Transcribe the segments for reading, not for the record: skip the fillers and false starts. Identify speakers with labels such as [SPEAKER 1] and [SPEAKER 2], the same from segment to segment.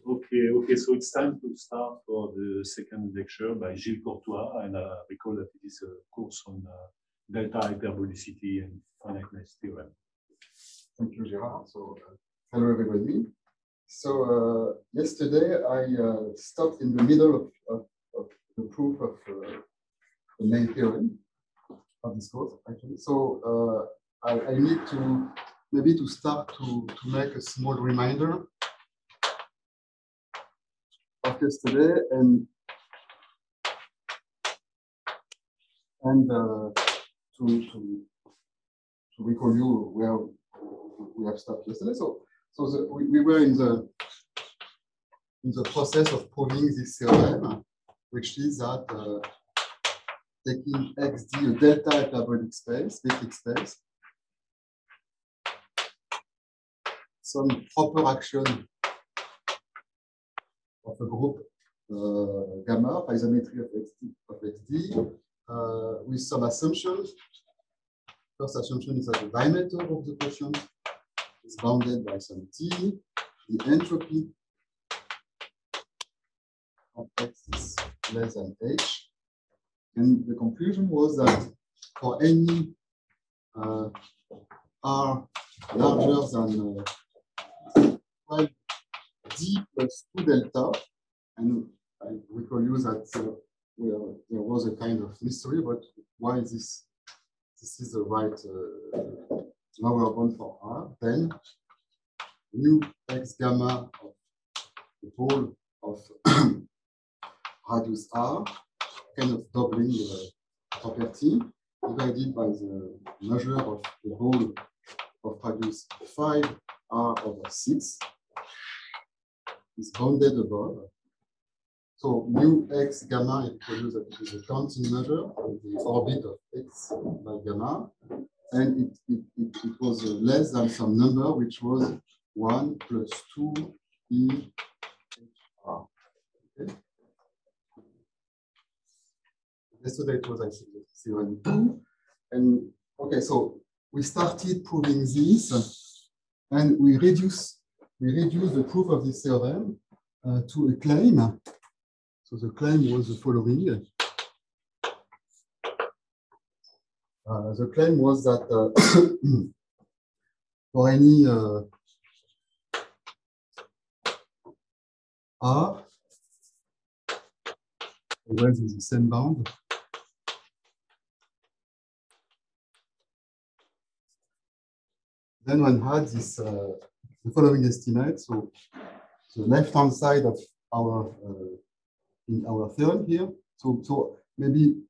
[SPEAKER 1] Okay. So it's time to start for the second lecture by Gilles Courtois, and I recall that it is a course on delta hyperbolicity and finiteness theorem.
[SPEAKER 2] Thank you, Gérard. So, hello everybody. So yesterday I stopped in the middle of the proof of the main theorem of this course, actually. So I need to maybe to start to make a small reminder of yesterday and to recall you where we have stopped yesterday. So we were in the process of proving this theorem, which is that taking XD, a delta hyperbolic space, metric space, some proper action of a group gamma, isometry of XD, with some assumptions. First assumption is that the diameter of the quotient is bounded by some T, the entropy of X is less than H. And the conclusion was that for any R larger than 12 D plus 2 delta, and I recall you that there was a kind of mystery, but why this is the right lower bound for R, then mu X gamma of the whole of radius R, kind of doubling the property, divided by the measure of the whole of radius 5R over 6 is bounded above. So mu X gamma, it tells you that it is a counting measure of the orbit of X by gamma, and it was less than some number which was 1 plus 2 E HR. Okay. Yesterday it was, I think, 72. And okay, so we started proving this, and we reduced the proof of this theorem to a claim. So the claim was the following. The claim was that for any R, always in the same bound, then one had this the following estimate. So the left-hand side of our in our theorem here. So maybe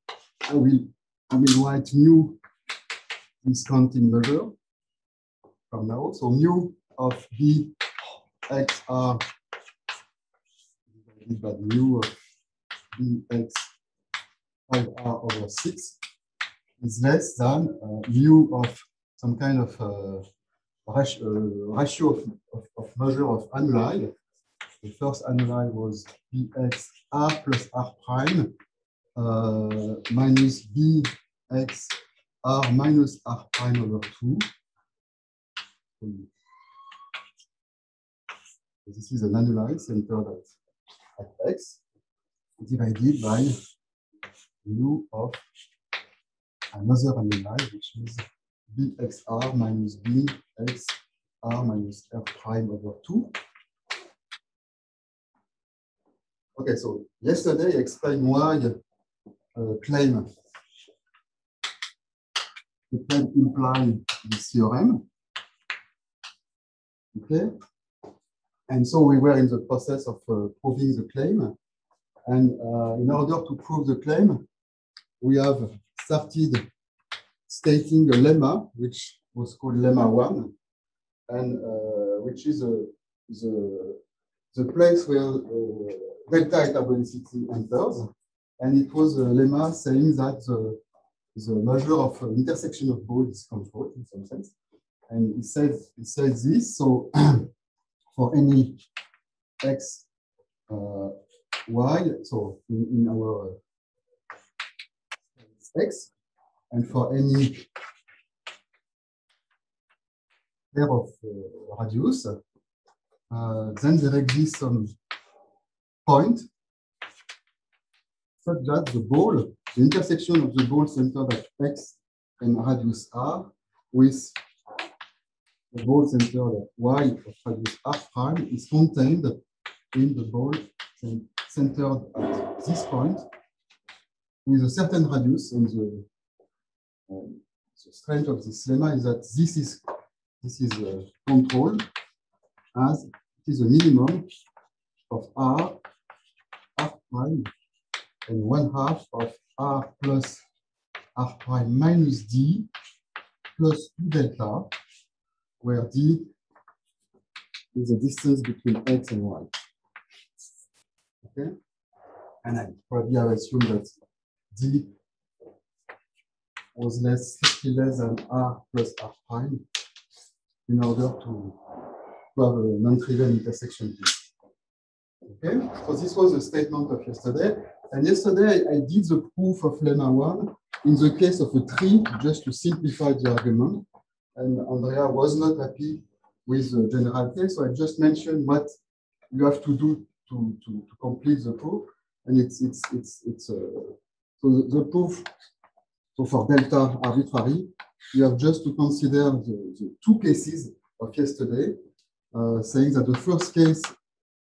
[SPEAKER 2] I will write mu this counting measure from now. So mu of B XR divided by mu of B X 5R over 6 is less than mu of some kind of ratio of measure of annuli. The first annuli was Bx R plus R prime minus Bx R minus R prime over 2. So this is an annuli centered at X divided by mu of another annuli, which is Bxr minus Bxr minus R prime over 2. Okay, so yesterday I explained why claim imply this theorem. Okay, and so we were in the process of proving the claim. And in order to prove the claim, we have started stating a lemma, which was called lemma 1, and which is the place where delta hyperbolicity enters, and it was a lemma saying that the measure of intersection of balls is controlled in some sense, and it says this. So for any x y, so in our x, and for any pair of radius, then there exists some point such that the ball, the intersection of the ball centered at X and radius R with the ball centered at Y of radius R prime is contained in the ball centered at this point with a certain radius. And the strength of this lemma is that this is controlled as it is a minimum of R prime and 1/2 of R plus R prime minus D plus 2 delta, where D is the distance between X and Y. Okay? And I probably have assumed that D was strictly less than R plus R prime in order to have a non-trivial intersection D. Okay, so this was the statement of yesterday. And yesterday I did the proof of lemma 1 in the case of a tree, just to simplify the argument. And Andrea was not happy with the general case, so I just mentioned what you have to do to complete the proof. And so the proof. So for delta arbitrary, you have just to consider the two cases of yesterday, saying that the first case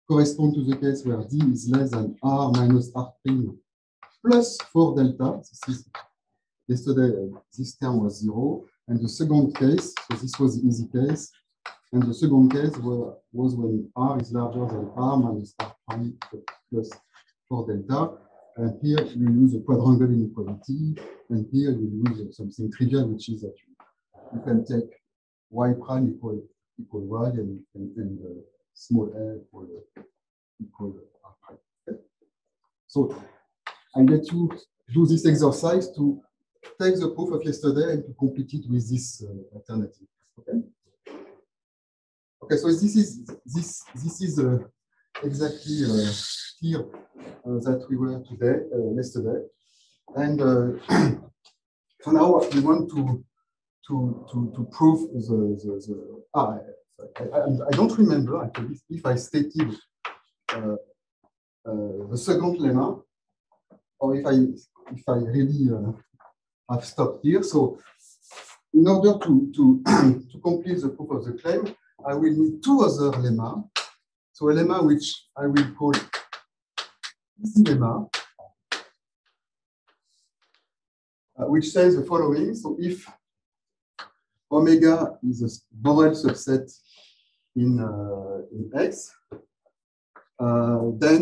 [SPEAKER 2] corresponds to the case where D is less than R minus R prime plus 4 delta. Yesterday, this term was 0. And the second case, so this was the easy case. And the second case was when R is larger than R minus R prime plus 4 delta. And here you use a quadrangle inequality. And here you use something trivial, which is that you can take Y prime equal Y and small a equal R prime. Okay? So I let you do this exercise to take the proof of yesterday and to complete it with this alternative. Okay. Okay. So this is exactly here that we were yesterday, and so now we want to prove I don't remember actually if I stated the second lemma or if I really have stopped here. So in order to complete the proof of the claim, I will need two other lemma. So a lemma which I will call easy lemma, which says the following. So if omega is a Borel subset in X, then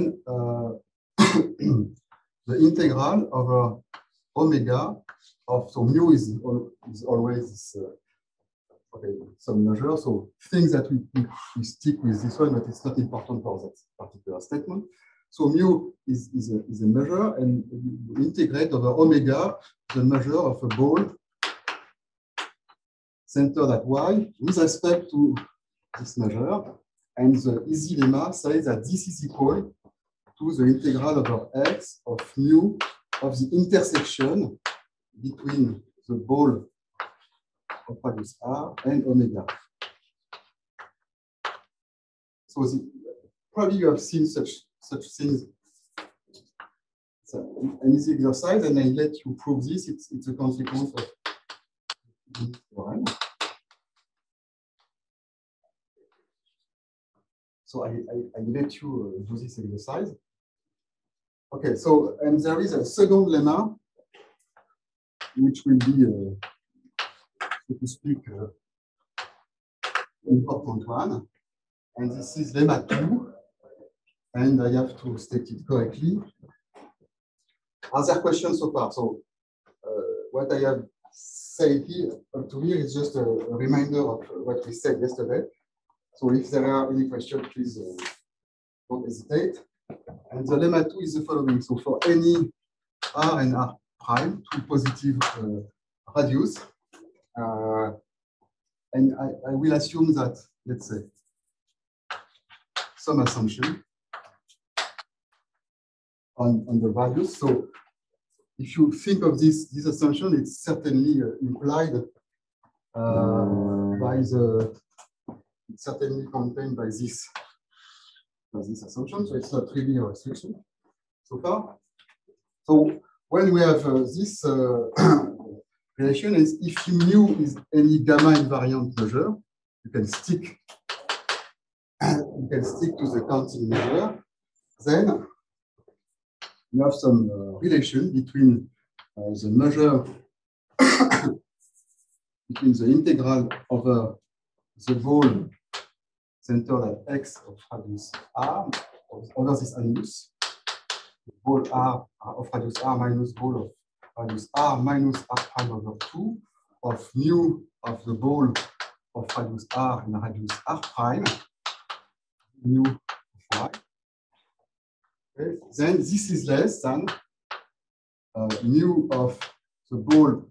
[SPEAKER 2] the integral over omega of, so mu is always this, some measure. So things that we stick with this one, but it's not important for that particular statement. So mu is a measure, and you integrate over omega the measure of a ball centered at Y with respect to this measure. And the easy lemma says that this is equal to the integral over X of mu of the intersection between the ball of radius R and omega. So probably you have seen such things. It's an easy exercise, and I let you prove this. It's a consequence of this theorem. So I let you do this exercise. Okay, so, and there is a second lemma, which will be, so to speak, important one. And this is lemma 2. And I have to state it correctly. Are there questions so far? So what I have said here up to here is just a reminder of what we said yesterday. So if there are any questions, please don't hesitate. And the lemma 2 is the following. So for any R and R prime, two positive radius, and I will assume that, let's say, some assumption on the values. So if you think of this assumption, it's certainly implied by it's certainly contained by this this assumption, so it's not really a restriction so far. So when we have this relation, is if mu is any gamma invariant measure, you can stick to the counting measure. Then you have some relation between the measure between the integral over the ball centered at x of radius r over this annulus, ball r of radius r minus ball of radius r minus r prime over 2 of mu of the ball of radius r and radius r prime mu of y. Okay. Then this is less than mu of the ball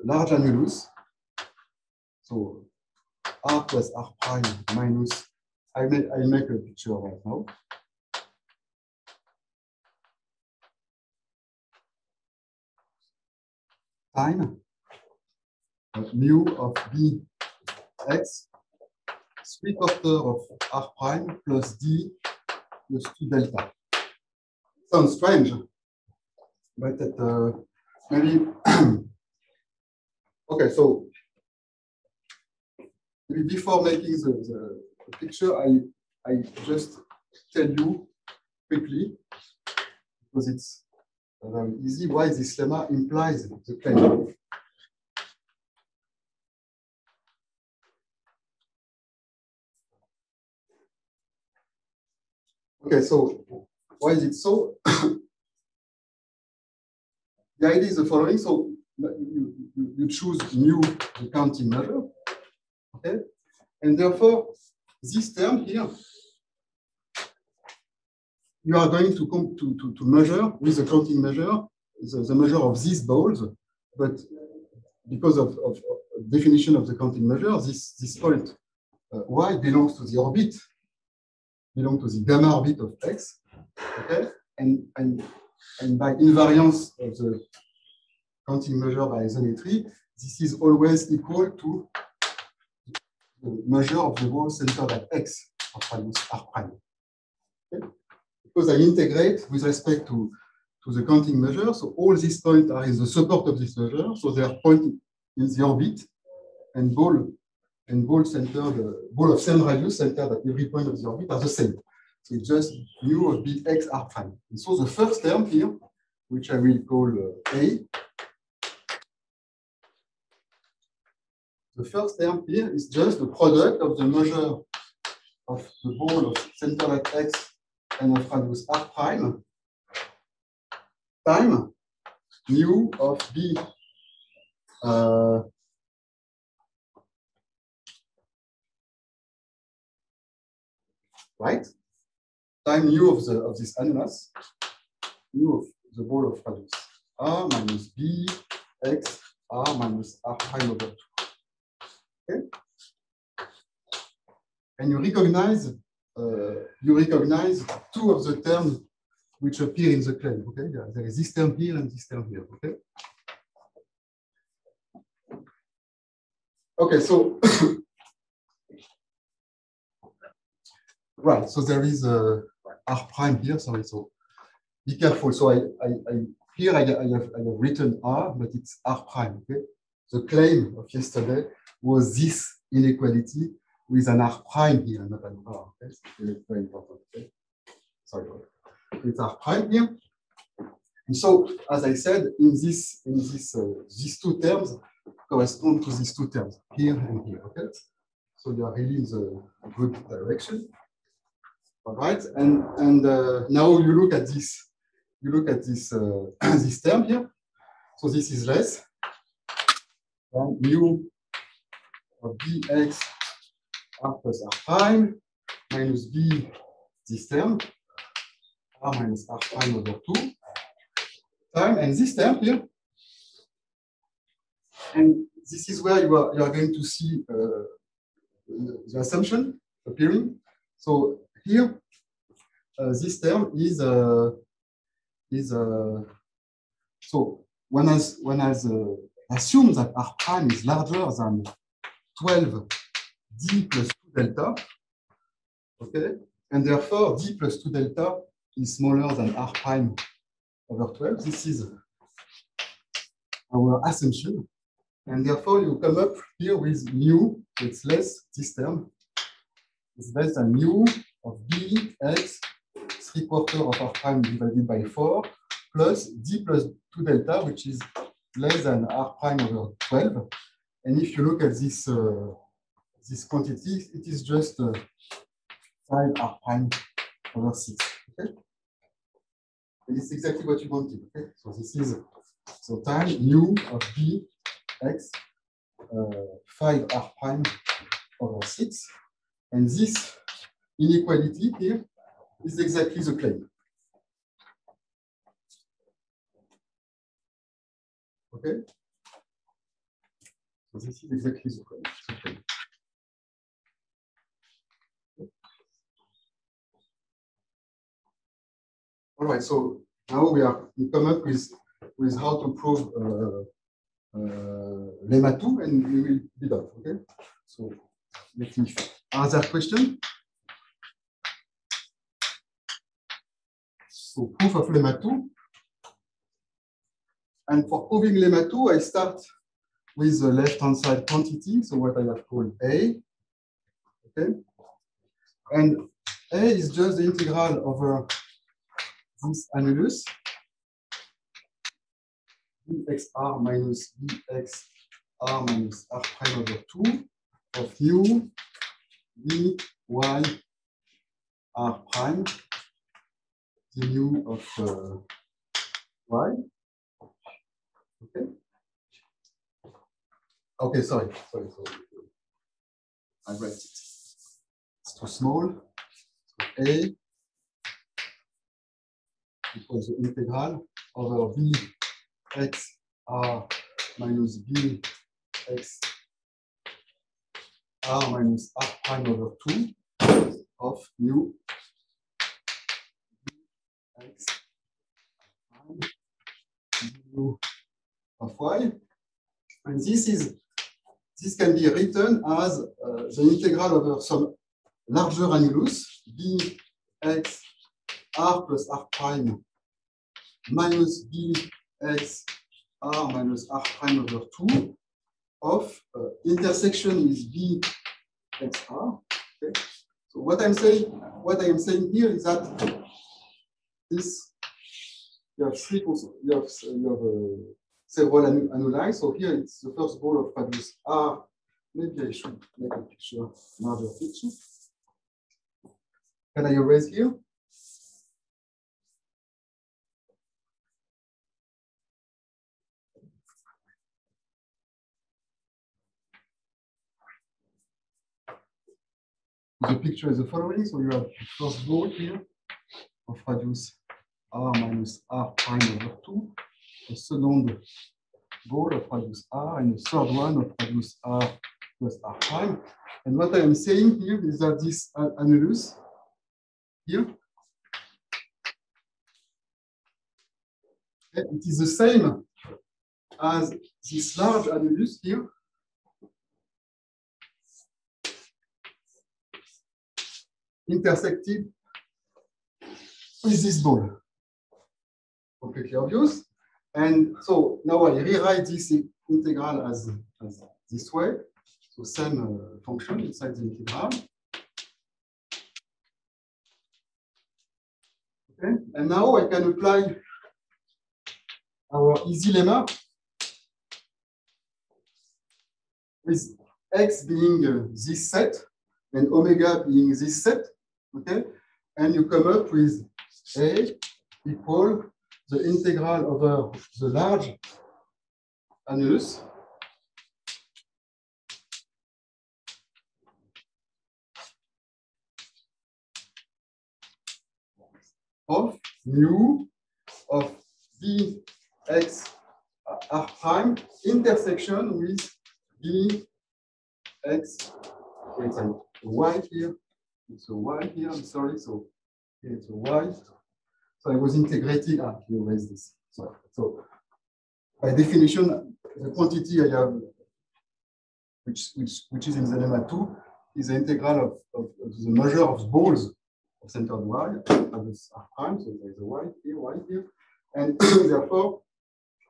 [SPEAKER 2] large annulus. So r plus r prime minus, I'll make a picture right now. Time mu of b x 3/4 of r prime plus d plus 2 delta. Sounds strange, but maybe okay. So maybe before making the picture, I just tell you quickly, because it's very easy, why this lemma implies the claim. Okay, so why is it so? The idea is the following. So you choose mu, the counting measure, okay? And therefore, this term here, you are going to measure with the counting measure, the measure of these balls, but because of definition of the counting measure, this point y belongs to the orbit, belongs to the gamma orbit of x, okay? And by invariance of the counting measure by isometry, this is always equal to the measure of the ball centered at x of radius r prime. Okay? Because I integrate with respect to the counting measure, so all these points are in the support of this measure, so they are pointing in the orbit, and ball centered, ball of same radius centered at every point of the orbit are the same. So it's just mu of bx r prime. And so the first term here, which I will call A, the first term here is just the product of the measure of the ball of centered at x and of radius r prime time mu of b right? Time mu of this annulus, mu of the ball of radius r minus b x r minus r prime over 2. Okay? And you recognize two of the terms which appear in the claim. Okay, there is this term here and this term here. Okay. Okay, so right. So there is a r prime here. Sorry. So be careful. So here I have written r, but it's r prime. Okay. The claim of yesterday was this inequality with an r prime here, not an r. Okay? It's very important. Okay? Sorry. It's r prime here. And so, as I said, these two terms correspond to these two terms here and here. Okay. So you are really in the good direction. All right. And now you look at this. You look at this this term here. So this is less than mu of bx r plus r prime minus b, this term, r minus r prime over 2 time, and this term here. And this is where you are going to see the assumption appearing. So here, this term is so one has assumed that r prime is larger than 12 d plus 2 delta. Okay, And therefore, d plus 2 delta is smaller than r prime over 12. This is our assumption. And therefore, you come up here with mu, so it's less, this term is less than mu of bx 3/4 of r prime divided by 4 plus d plus 2 delta, which is less than r prime over 12. And if you look at this, this quantity, it is just 5 r prime over 6. Okay? And it's exactly what you wanted. Okay? So this is so time mu of b x 5 r prime over 6. And this inequality here is exactly the claim. Okay? So this is exactly the claim. Okay. All right, so now we come up with how to prove lemma 2, and we will be done. Okay, so let me. Other question? So proof of lemma 2. And for proving lemma 2, I start with the left-hand side quantity, so what I have called A. Okay, and A is just the integral over this annulus bxr minus bxr minus r prime over 2 of mu b y r prime d mu of y. Okay. Okay, sorry. I write it. It's too small. So A equals the integral over b x r minus b x r minus r prime over 2 of mu x prime mu of y. And this can be written as the integral over some larger annulus b x r plus r prime minus b x r minus r prime over 2 of intersection with b x r. Okay. So what I am saying here is that this you have several annuli. So here it's the first ball of radius r. Maybe I should make a picture, larger picture. Can I erase here? The picture is the following. So you have the first ball here of radius r minus r prime over 2, a second ball of radius r, and a third one of radius r plus r prime. And what I am saying here is that this annulus here, it is the same as this large annulus here. Intersected with this ball. Completely obvious. And so now I rewrite this integral as this way. So same function inside the integral. Okay. And now I can apply our easy lemma with x being this set and omega being this set. Okay, and you come up with A equal the integral over the large annulus of mu of b x r prime intersection with b x. It's a y here. It's a y here. I'm sorry. So it's a y. So I was integrating. You raise this. Sorry. So by definition, the quantity I have, which is in the lemma 2, is the integral of the measure of balls of centered y, radius r prime, so there is a y here, and therefore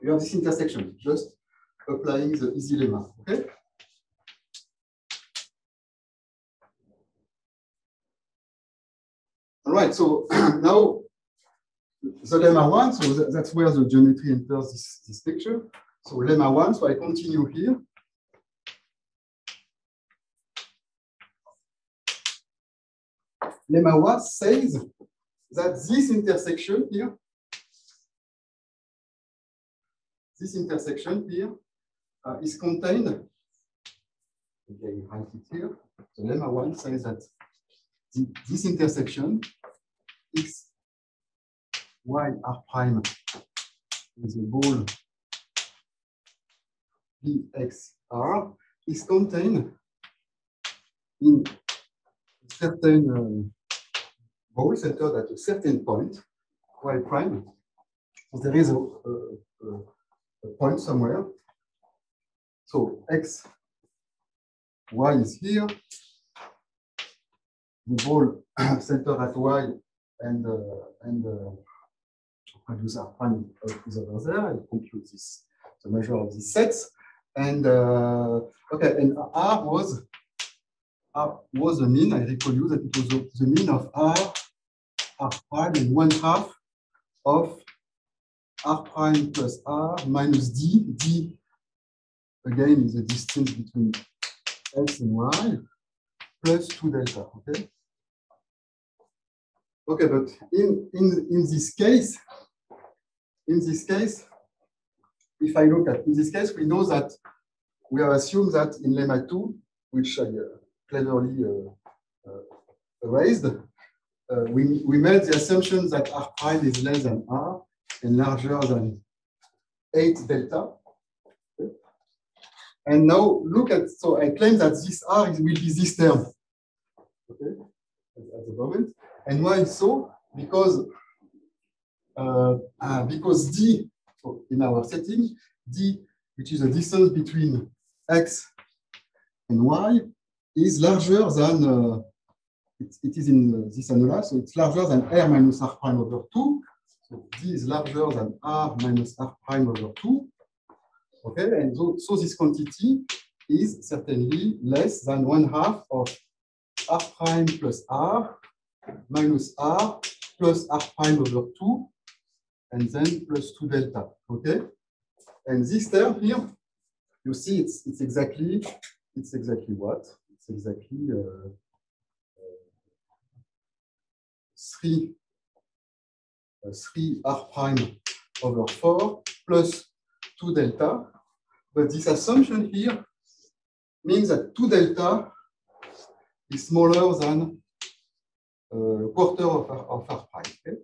[SPEAKER 2] you have this intersection, just applying the easy lemma, okay? All right, so now the lemma 1, so that's where the geometry enters this picture. So lemma 1, so I continue here. Lemma 1 says that this intersection here is contained, okay, I write it here. So lemma 1 says that this intersection x y r prime with a ball bxr is contained in a certain ball centered at a certain point, y prime. So there is a point somewhere. So x, y is here. The ball centered at y and radius r prime is over there. I compute this, the measure of these sets. And okay, and r was the mean. I recall you that it was the mean of r prime and 1/2 of r prime plus r minus d. D again is the distance between x and y plus 2 delta. Okay. Okay, but in this case, if I look at in this case, we know that we have assumed that in lemma 2, which I cleverly erased, we made the assumption that r prime is less than r and larger than 8 delta. Okay. And now look at, so I claim that this r will be this term. Okay, at the moment. And why so? Because d, so in our setting, d, which is the distance between x and y, is larger than, it is in this annula, so it's larger than r minus r prime over 2. So d is larger than r minus r prime over 2. Okay, and so this quantity is certainly less than 1/2 of r prime plus r minus r plus r prime over 2, and then plus 2 delta. Okay, and this term here, you see, it's exactly what? It's exactly 3 r prime over 4 plus 2 delta. But this assumption here means that 2 delta is smaller than a quarter of r prime. Okay?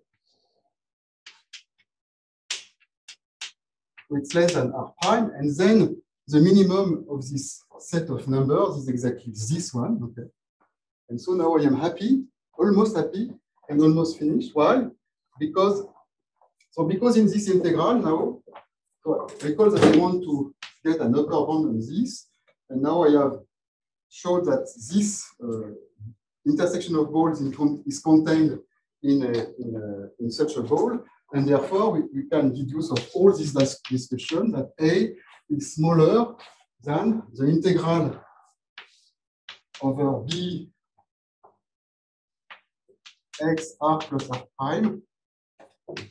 [SPEAKER 2] So it's less than r prime, and then the minimum of this set of numbers is exactly this one. Okay, and so now I am happy, almost happy, and almost finished. Why? Because in this integral now, so recall that I want to get an upper bound on this, and now I have showed that this intersection of balls is contained in such a ball, and therefore we can deduce of all this discussion that A is smaller than the integral over B x r plus r prime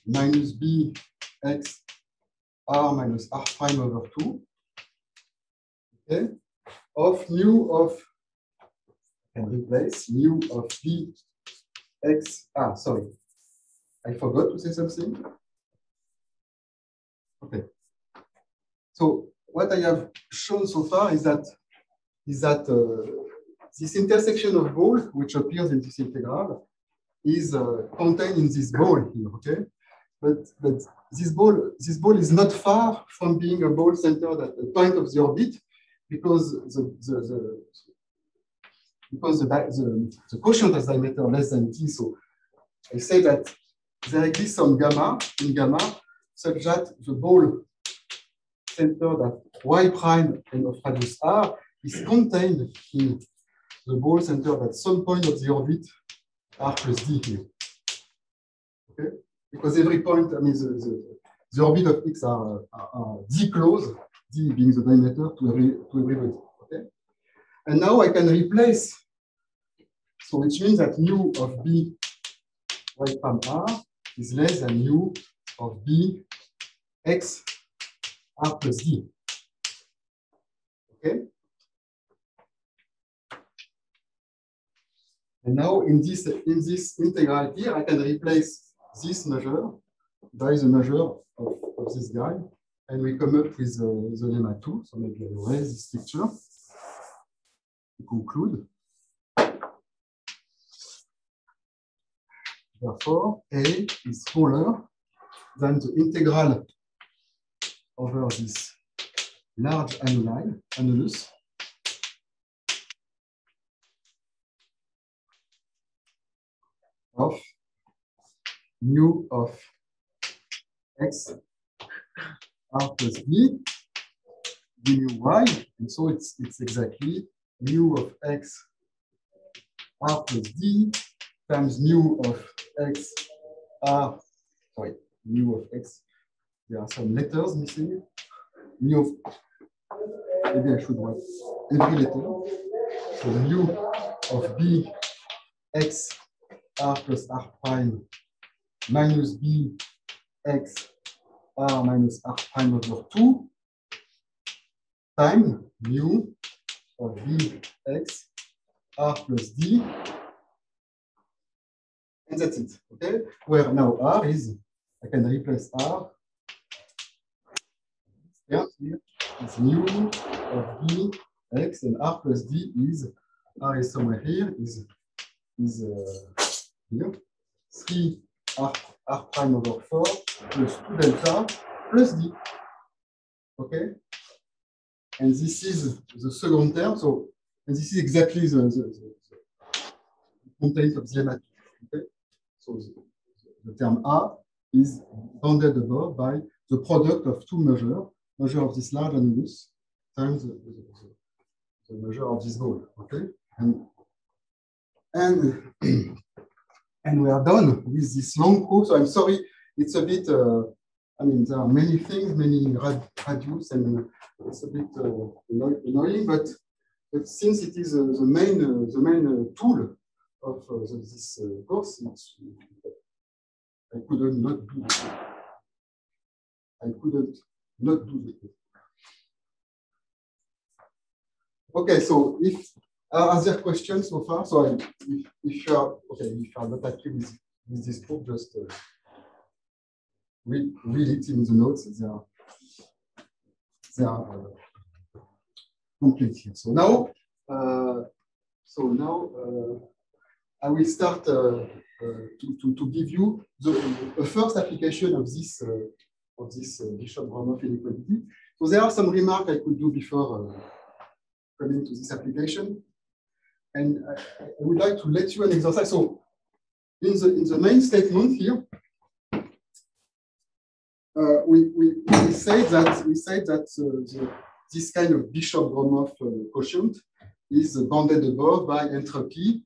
[SPEAKER 2] minus B x r minus r prime over 2, okay, of mu of, and replace mu of B x, sorry, I forgot to say something. Okay. So what I have shown so far is that this intersection of balls, which appears in this integral, is contained in this ball here. Okay, but this ball is not far from being a ball centered at the point of the orbit, because the quotient has diameter less than t. So I say that there exists some gamma in gamma such that the ball centered at y prime and of radius r is contained in the ball centered at some point of the orbit R plus D here. Okay? Because every point, I mean, the orbit of X are D close, D being the diameter to everybody. Okay? And now I can replace, so which means that mu of B y prime R is less than mu of B X R plus D. Okay? And now in this integral here, I can replace this measure by the measure of this guy, and we come up with the lemma 2. So maybe I will raise this picture to conclude. Therefore, A is smaller than the integral over this large annulus of mu of X R plus B d mu Y, and so it's exactly mu of X R plus D times mu of X R, sorry, mu of X, there are some letters missing, mu of, maybe I should write every letter, so mu of B X R plus R prime minus B X R minus R prime over 2 times mu of B X R plus D, and that's it, okay? Where now R is, I can replace R, here is mu of B X, and R plus D is, R is somewhere here, is here, 3 R prime over 4 plus 2 delta plus D, okay? And this is the second term, so, and this is exactly the content of the lemma. Okay? So the term A is bounded above by the product of two measure of this large annulus times the measure of this ball. Okay, and we are done with this long proof. So I'm sorry, it's a bit. I mean, there are many things, many radius, and it's a bit annoying. But since it is the main tool of this course, I couldn't not do it. I couldn't not do it. Okay, so if are there questions so far? So if you are okay, if you are not happy with this book, just read it in the notes. They are complete here. So now, I will start to give you the first application of this Bishop-Gromov inequality. So there are some remarks I could do before coming to this application, and I would like to let you an exercise. So in the main statement here, we say that this kind of Bishop-Gromov quotient is bounded above by entropy.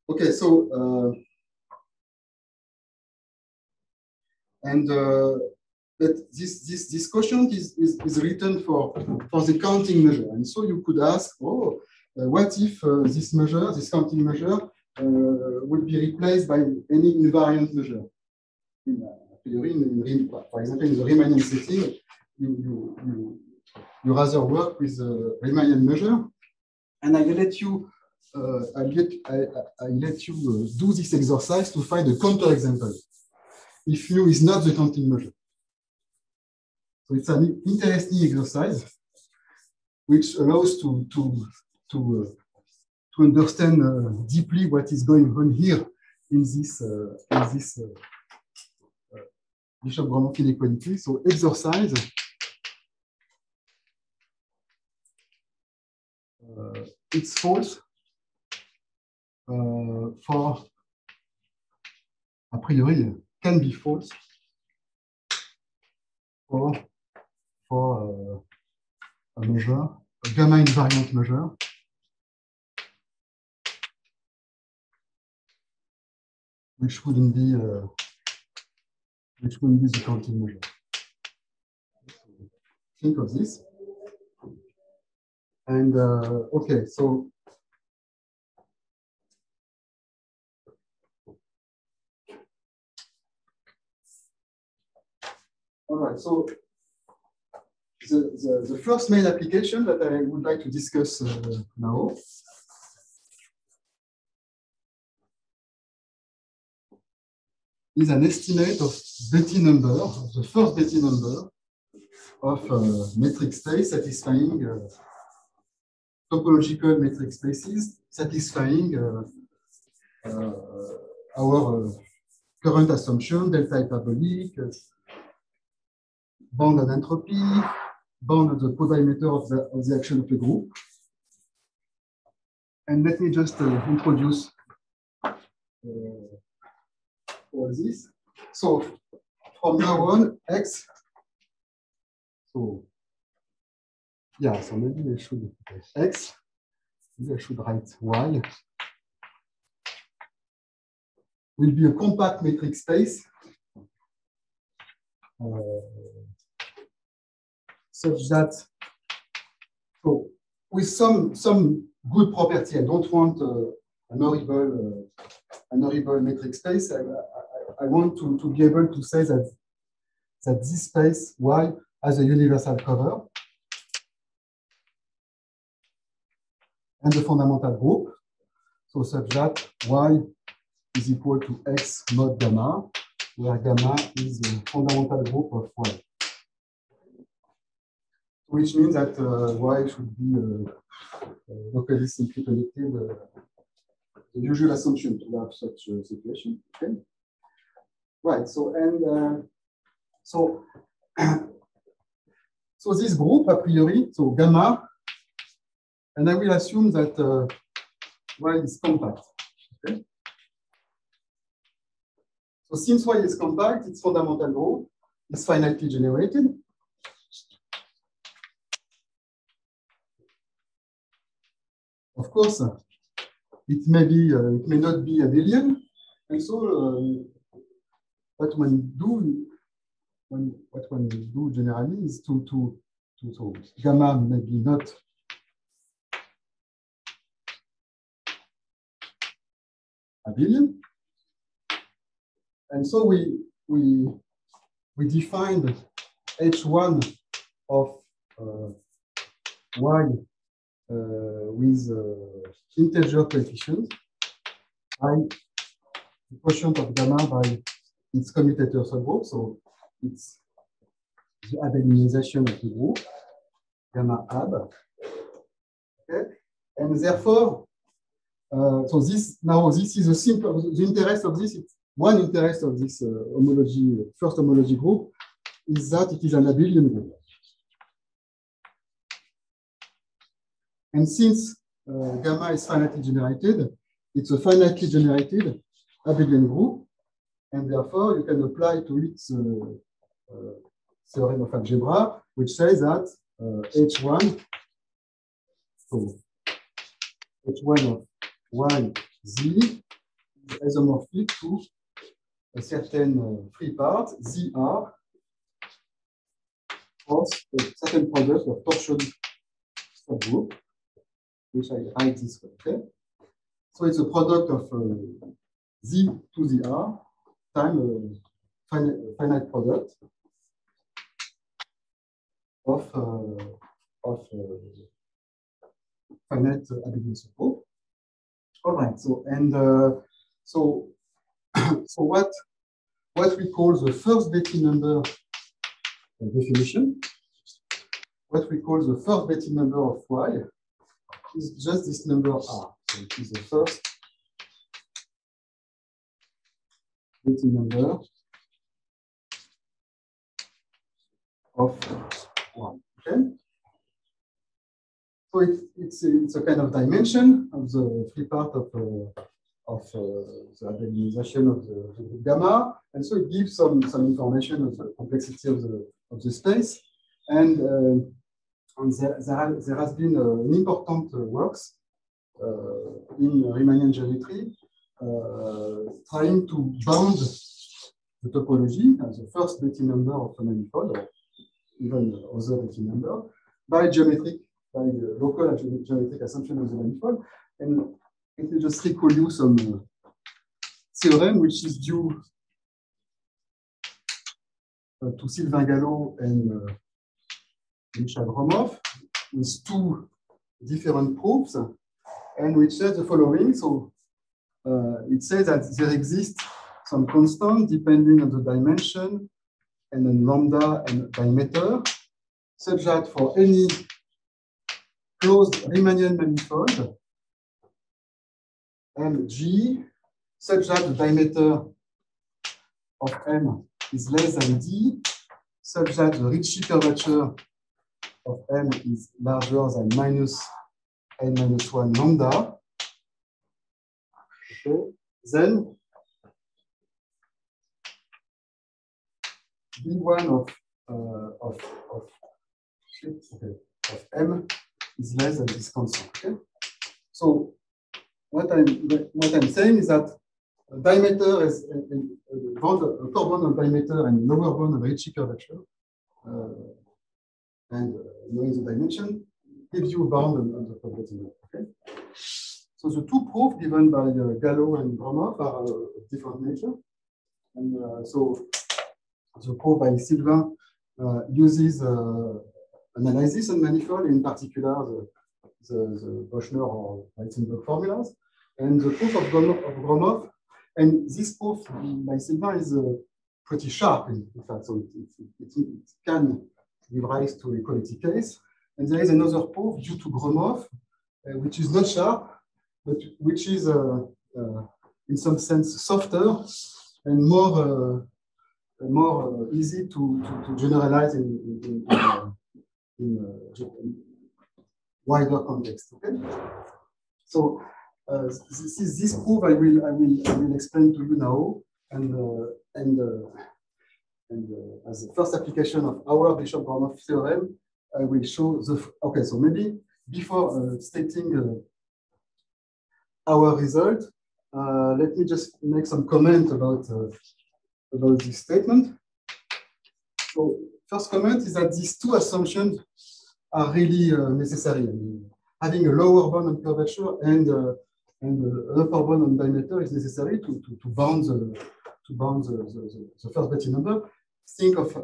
[SPEAKER 2] Okay, so but this quotient is written for the counting measure, and so you could ask, oh, what if this counting measure, would be replaced by any invariant measure? For example, in the Riemannian setting, you rather work with the Riemannian measure, and I let you do this exercise to find a counterexample if mu is not the counting measure. So it's an interesting exercise which allows to understand deeply what is going on here in this Bishop-Gromov inequality. So exercise it's false for, a priori, can be false for a measure, a gamma invariant measure which wouldn't be the counting measure. Think of this. And okay, so all right, so the first main application that I would like to discuss now is an estimate of Betti number, of the first Betti number of metric space satisfying topological metric spaces satisfying our current assumption, delta hyperbolic, bound on entropy, bound on the codimeter of the action of the group. And let me just introduce all this. So from now on, X. So yeah, so maybe I should X. Maybe I should write Y. Will be a compact metric space such that, so with some good property, I don't want an horrible metric space. I want to be able to say that this space Y has a universal cover and a fundamental group, so such that Y is equal to X mod gamma, where gamma is the fundamental group of Y. Which means that Y should be locally simply connected, the usual assumption to have such a situation. Okay. Right. So and so this group a priori, so gamma, and I will assume that Y is compact. Okay. So since Y is compact, its fundamental group is finitely generated. Of course, it may not be abelian, and so what one do generally is to so gamma may be not abelian, and so we defined H1 of Y with integer coefficient by the quotient of gamma by its commutator subgroup. So it's the abelinization of the group, gamma ab. Okay, and therefore, so this is a simple. The interest of this, one interest of this homology, first homology group, is that it is an abelian group. And since gamma is finitely generated, it's a finitely generated abelian group, and therefore you can apply to it theorem of algebra, which says that H1, so H1 of Y Z is isomorphic to a certain free part ZR of a certain product of torsion subgroup, which I write this way. Okay? So it's a product of Z to the R times finite product of finite abelian subgroup. All right. So and so what we call the first Betti number definition, what we call the first Betti number of Y is just this number R. So it is the first Betti number of Y. Okay. So it's a kind of dimension of the free part of the abelinization of the gamma, and so it gives some information of the complexity of the space. And there has been an important works in Riemannian geometry trying to bound the topology as the first Betti number of a manifold, or even other Betti number, by the local geometric assumption of the manifold. And let me just recall you some theorem which is due to Sylvain Gallot and Michel Gromov, with two different proofs, and which says the following. So it says that there exists some constant depending on the dimension and on lambda and diameter, such that for any closed Riemannian manifold, Mg, such that the diameter of M is less than D, such that the Ricci curvature of M is larger than minus n minus 1 lambda. Okay. Then B1 of M is less than this constant. Okay. So what I'm saying is that diameter is a upper bound of diameter and lower bound of Ricci curvature, and knowing the dimension gives you a bound on the property. Okay. So the two proofs given by Gallot and Gromov are of different nature, and so the proof by Sylvain uses analysis on manifold, in particular the Bochner or Weizenberg formulas, and the proof of Gromov. And this proof by Sylvain is pretty sharp, in fact, so it can give rise to a equality case. And there is another proof due to Gromov, which is not sharp, but which is, in some sense, softer and more easy to generalize in wider context. Okay, so this proof I will explain to you now, and as the first application of our Bishop-Gromov theorem, I will show the. Okay, so maybe before stating our result, let me just make some comment about this statement. So first comment is that these two assumptions are really necessary. I mean, having a lower bound on curvature and an upper bound on diameter is necessary to bound the first Betti number. Think of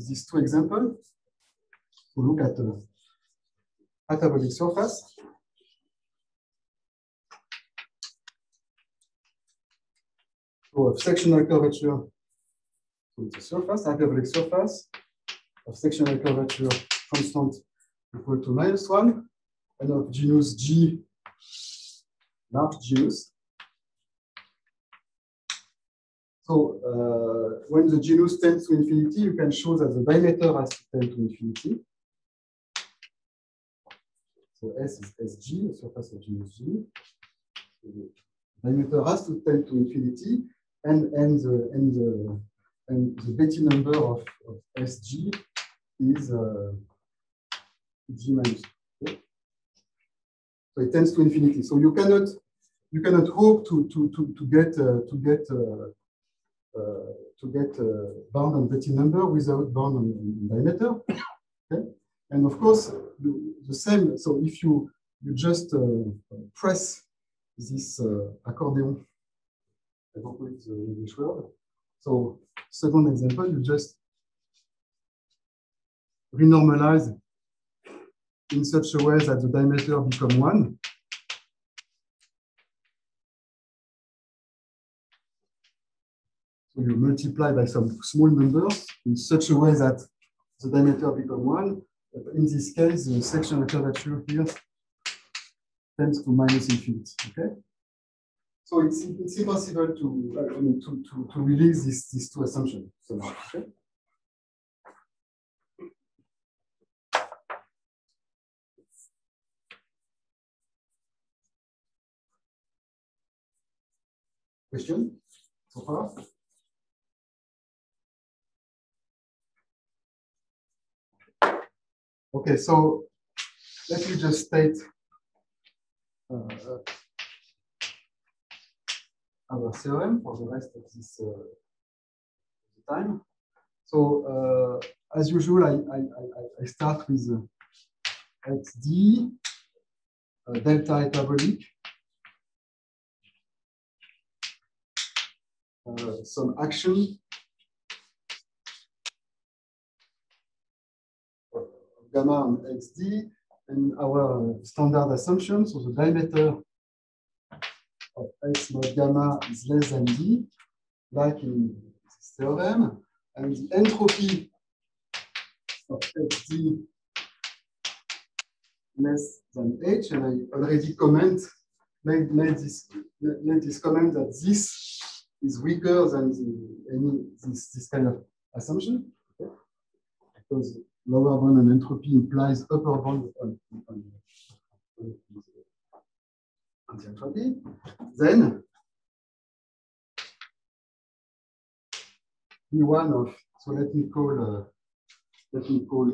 [SPEAKER 2] these two examples. So look at parabolic surface. So of sectional curvature, so it's a surface, hyperbolic surface of sectional curvature constant equal to -1, and of genus G, large genus. So when the genus tends to infinity, you can show that the diameter has to tend to infinity. So S is SG, the surface of genus G. So the diameter has to tend to infinity, and the Betti number of SG is G minus 2. Okay? So it tends to infinity. So you cannot hope to get bound on Betti number without bound on diameter. Okay? And of course, the same. So if you just press this accordion, I don't know it's the English word. So second example, you just renormalize in such a way that the diameter becomes 1. So you multiply by some small numbers in such a way that the diameter becomes 1. But in this case, the sectional curvature here tends to -infinity. Okay. So it's impossible to release these two assumptions. So, okay? Question so far? Okay, so let me just state our theorem for the rest of this time. So as usual, I start with XD, delta hyperbolic, some action gamma on XD, and our standard assumption, so the diameter of X mod gamma is less than D, like in this theorem, and the entropy of XD less than H, and I already made this comment that this is weaker than this kind of assumption, okay? Because lower bound on entropy implies upper bound on the entropy. Then B1 of, so let me call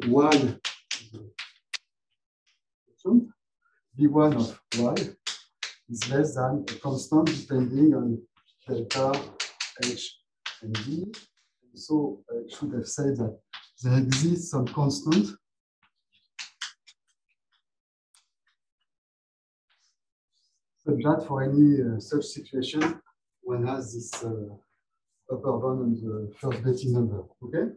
[SPEAKER 2] Y B1 of Y is less than a constant depending on delta H and D. So I should have said that there exists some constant such that for any such situation, one has this upper bound on the first Betti number. Okay?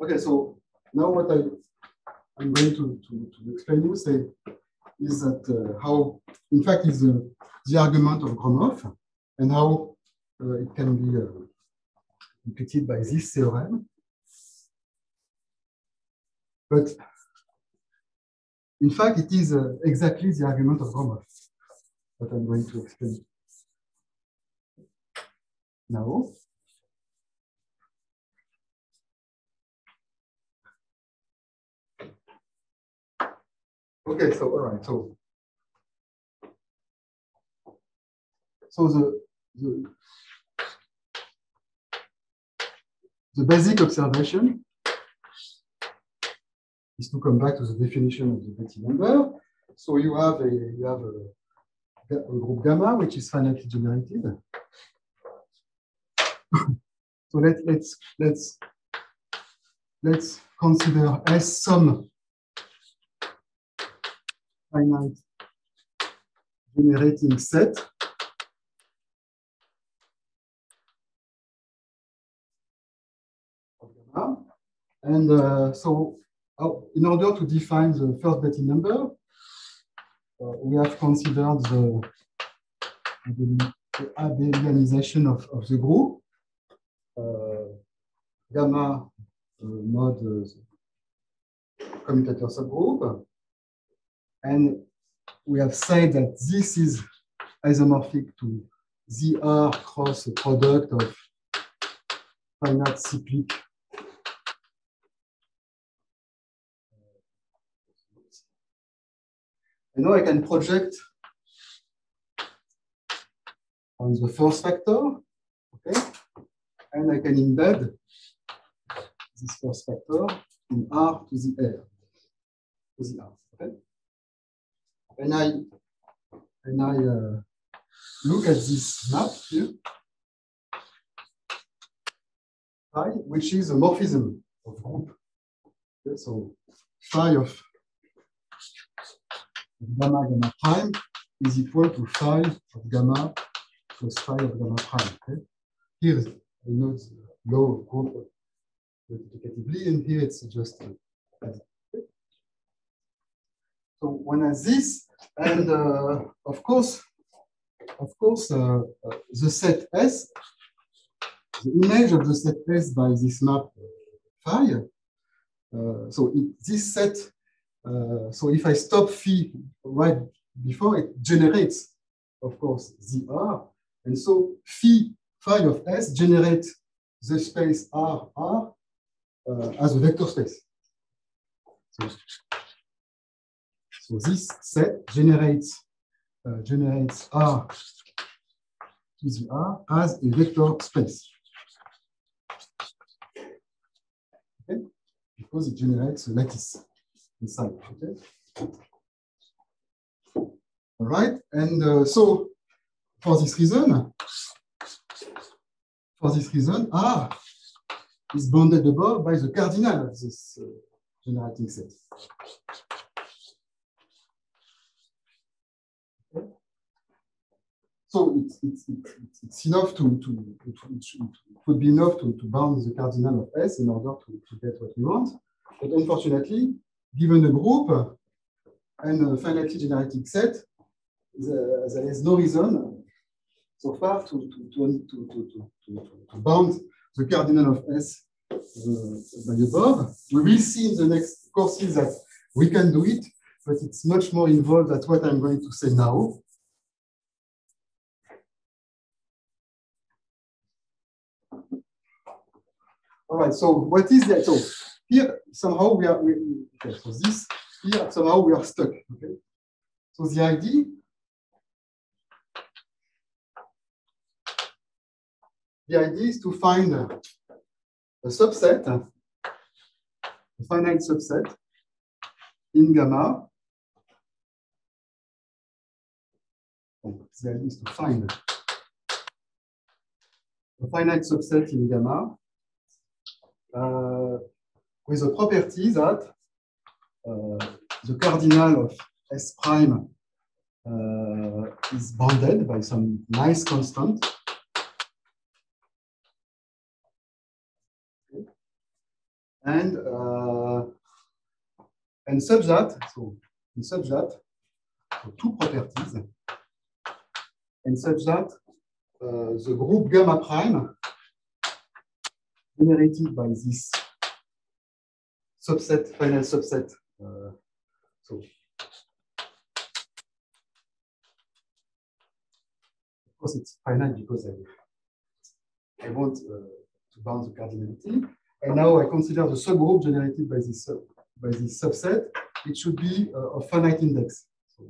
[SPEAKER 2] Okay, so now what I'm going to explain you is that how, in fact, is the argument of Gromov and how it can be completed by this theorem. But in fact, it is exactly the argument of Gromov that I'm going to explain now. Okay, so all right, so the basic observation is to come back to the definition of the Betti number. So you have a group gamma which is finitely generated. So let's consider S some finite generating set of gamma. And so in order to define the first Betti number, we have considered the abelianization of the group. Gamma mod commutator subgroup. And we have said that this is isomorphic to ZR cross a product of finite cyclic and now I can project on the first factor, okay, and I can embed this first factor in R to the R, okay, and I look at this map here, phi, which is a morphism of group. Okay, so phi of gamma prime is equal to phi of gamma plus phi of gamma prime. Okay? Here I note the law of group multiplicatively, and here it's just okay? So one has this, and of course, the set S, the image of the set S by this map phi. So this set. So if I stop phi right before, it generates, of course, ZR. And so phi of S generates the space R as a vector space. So this set generates R to the R as a vector space. Okay? Because it generates a lattice inside. Okay? All right, and so for this reason, R is bounded above by the cardinal of this generating set. Okay. So it's enough it would be enough to bound the cardinal of S in order to get what we want. But unfortunately, given a group and a finitely generating set, there is no reason so far to bound the cardinal of S by above. We will see in the next courses that we can do it, but it's much more involved than what I'm going to say now. All right, so what is that? So here, somehow we are, okay, so this, here, somehow we are stuck, okay? So the idea is to find a subset, a finite subset in gamma. The idea is to find a finite subset in gamma with a property that the cardinal of S prime is bounded by some nice constant. And such that, so two properties, and such that the group gamma prime generated by this subset, final subset. So of course it's finite because I want to bound the cardinality. And now I consider the subgroup generated by this subset. It should be a finite index. So,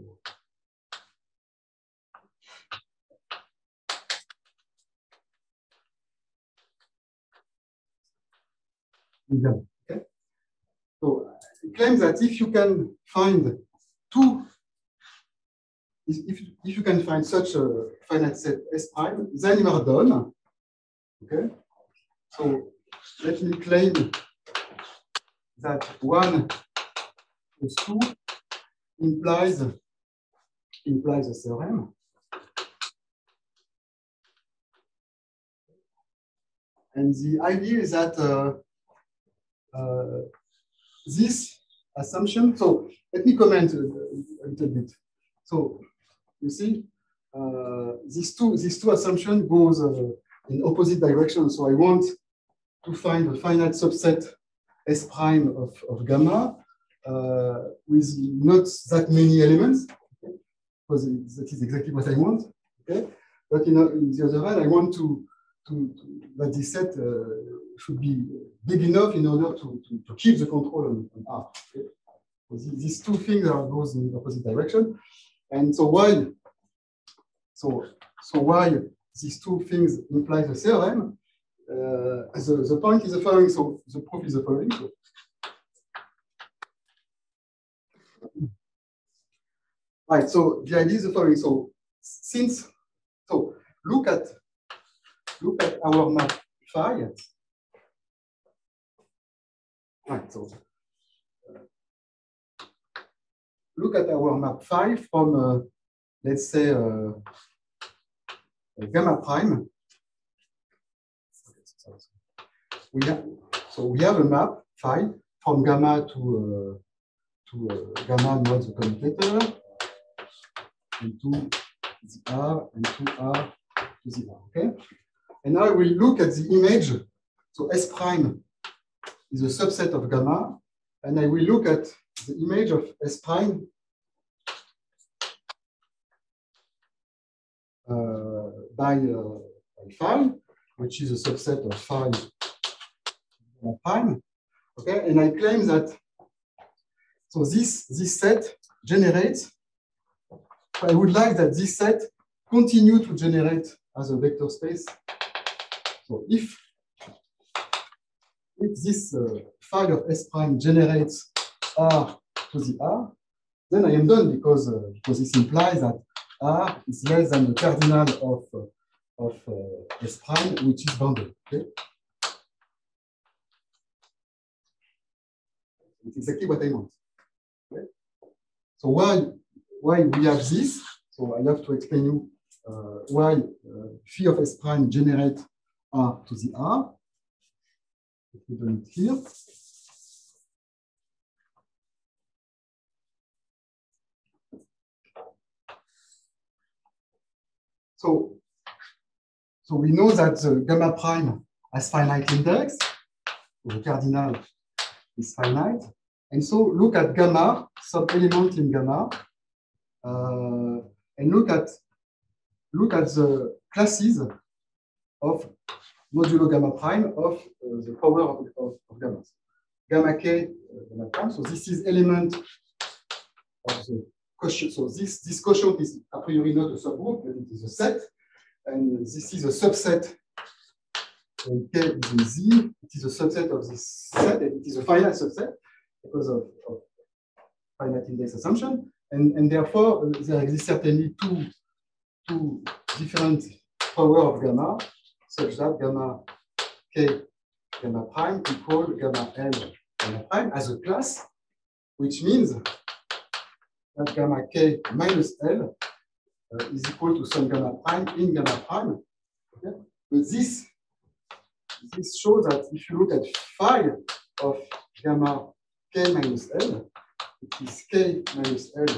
[SPEAKER 2] okay. So it claims that if you can find if you can find such a finite set S prime, then you are done. Okay. So let me claim that 1 plus 2 implies a theorem. And the idea is that this assumption, so let me comment a little bit. So you see, these two assumptions goes in opposite directions. So I want to find a finite subset S prime of gamma with not that many elements, okay? Because that is exactly what I want. Okay, but in the other hand, I want that this set should be big enough in order to keep the control on R. Okay? So these two things goes in the opposite direction, and so why? So why these two things imply the theorem? The point is the following. So the proof is the following. So, right. So the idea is the following. So look at our map phi. Right. So look at our map phi from let's say gamma prime. We have a map phi from gamma to gamma not the commutator, and to the R and to R to the R. Okay, and now we look at the image. So S prime is a subset of gamma, and I will look at the image of S prime by phi, which is a subset of phi prime. Okay, and I claim that so this set generates. I would like that this set continue to generate as a vector space. So if this phi of S prime generates R to the R, then I am done because this implies that R is less than the cardinal of S prime, which is bounded. Okay? It's exactly what I want. Okay? So why we have this? So I have to explain you why phi of S prime generate R to the R. Let me do it here. So we know that the gamma prime has finite index. So the cardinal is finite. And so look at gamma, some element in gamma, and look at the classes of modulo gamma prime of the power of gamma. Gamma k gamma prime. So this is element of the quotient. So this quotient is a priori not a subgroup, but it is a set. And this is a subset. And k is in Z. It is a subset of this set. And it is a finite subset because of finite index assumption. And therefore, there exist certainly two different power of gamma, such that gamma k gamma prime equal gamma l gamma prime as a class, which means that gamma k minus l is equal to some gamma prime in gamma prime. Okay? But this shows that if you look at phi of gamma k minus l, it is k minus l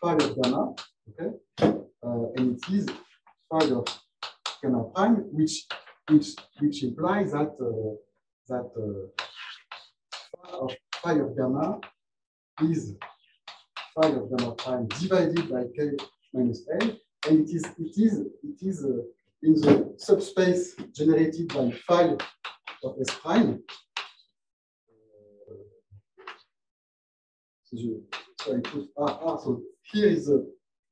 [SPEAKER 2] phi of gamma, okay? And it is phi of gamma prime, which implies that phi of gamma is phi of gamma prime divided by k minus l, and it is in the subspace generated by phi of S prime. So I put R. So here is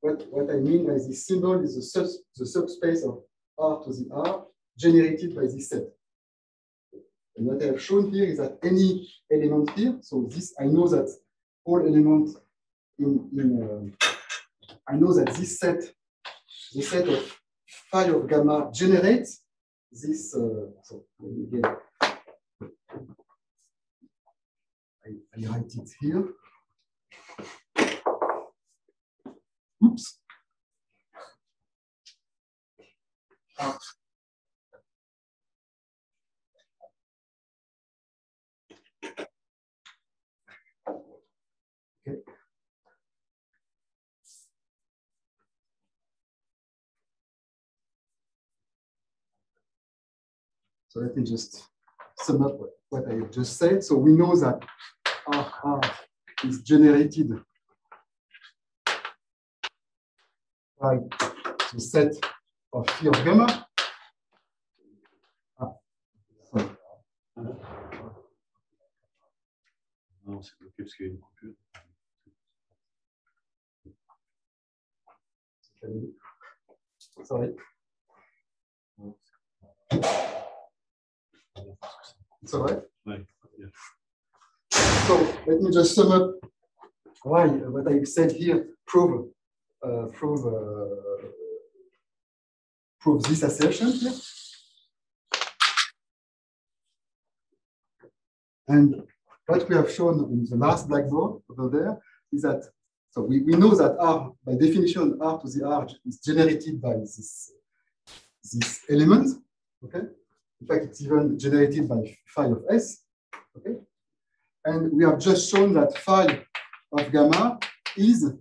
[SPEAKER 2] what I mean by this symbol is the subspace of R to the R generated by this set. And what I have shown here is that any element here, so this, I know that all elements I know that this set, the set of phi of gamma generates this, so again, I write it here. Oops. Okay. So let me just sum up what I have just said. So we know that R is generated by the set of phi of gamma.
[SPEAKER 1] Non, c'est bloqué parce qu'il y a une coupure.
[SPEAKER 2] Sorry. It's all right?
[SPEAKER 1] Ouais. Yeah.
[SPEAKER 2] So let me just sum up why what I said here prove this assertion here. And what we have shown in the last blackboard over there is that, so we know that R, by definition, R to the R is generated by this element, okay? In fact, it's even generated by phi of S, okay? And we have just shown that phi of gamma is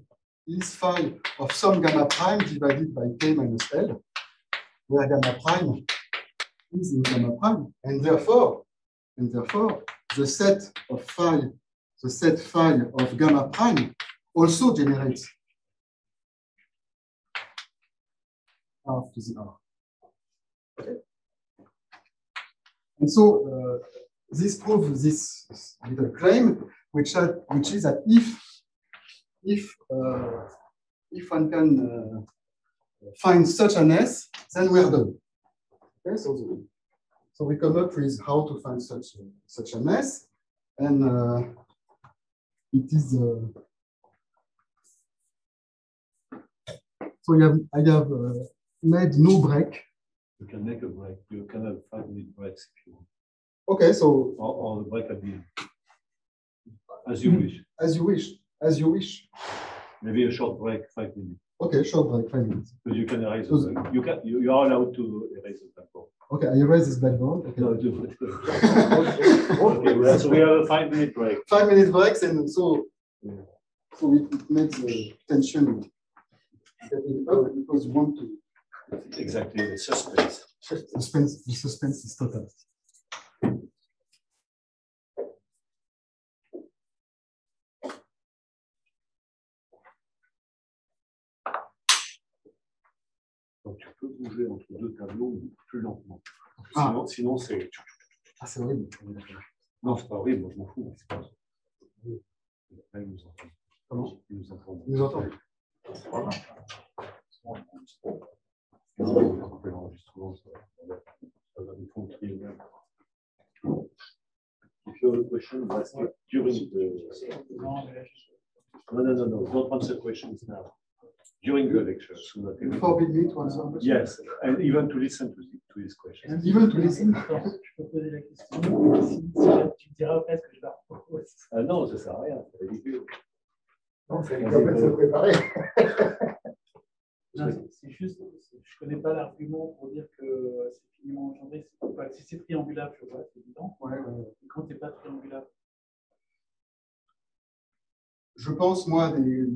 [SPEAKER 2] phi of some gamma prime divided by k minus L, where gamma prime is in gamma prime, and therefore, the set of phi, of gamma prime also generates R to the R. Okay. And so this proves this little claim, which is that if one can find such an S, then we are done. Okay, so we come up with how to find such an S, and it is So I have made no break.
[SPEAKER 1] You can make a break. You can have 5-minute breaks if you want.
[SPEAKER 2] Okay, so
[SPEAKER 1] Or the break at the end. As you wish.
[SPEAKER 2] As you wish. As you wish.
[SPEAKER 1] Maybe a short break, 5 minutes.
[SPEAKER 2] Okay, short break, 5 minutes.
[SPEAKER 1] Because you can erase the blackboard. You are allowed to erase the blackboard.
[SPEAKER 2] Okay, I erase this blackboard. Okay.
[SPEAKER 1] No, okay, so we have a 5-minute break.
[SPEAKER 2] 5 minutes breaks, and so it makes the tension getting up because you want to.
[SPEAKER 1] Exactly, the suspense.
[SPEAKER 2] The suspense is total.
[SPEAKER 1] Donc, tu peux bouger entre deux tableaux plus lentement.
[SPEAKER 2] Ah.
[SPEAKER 1] Sinon c'est.
[SPEAKER 2] Ah, c'est horrible.
[SPEAKER 1] Non, c'est pas horrible, moi je m'en fous. C'est pas... Là, il nous entend.
[SPEAKER 2] Comment?
[SPEAKER 1] Il nous entend.
[SPEAKER 2] Il nous entend.
[SPEAKER 1] Voilà. L'enregistrement, ça va nous faire trier. If you have a question, ask it during the. No. Don't answer questions now. During the lecture. So not
[SPEAKER 2] You forbid me to answer questions?
[SPEAKER 1] Yes, and even to listen to his questions.
[SPEAKER 2] And even to listen?
[SPEAKER 3] Je peux poser la question. Si tu me diras après ce que je leur propose.
[SPEAKER 1] Ah non, ça ne sert à rien, c'est ridicule.
[SPEAKER 4] Non, c'est ridicule de se préparer.
[SPEAKER 3] C'est juste, je ne connais pas l'argument pour dire que c'est finiment engendré. Si c'est triangulable, je vois, c'est évident.
[SPEAKER 2] Ouais.
[SPEAKER 3] Et quand tu n'es pas triangulable.
[SPEAKER 2] Je pense, moi, des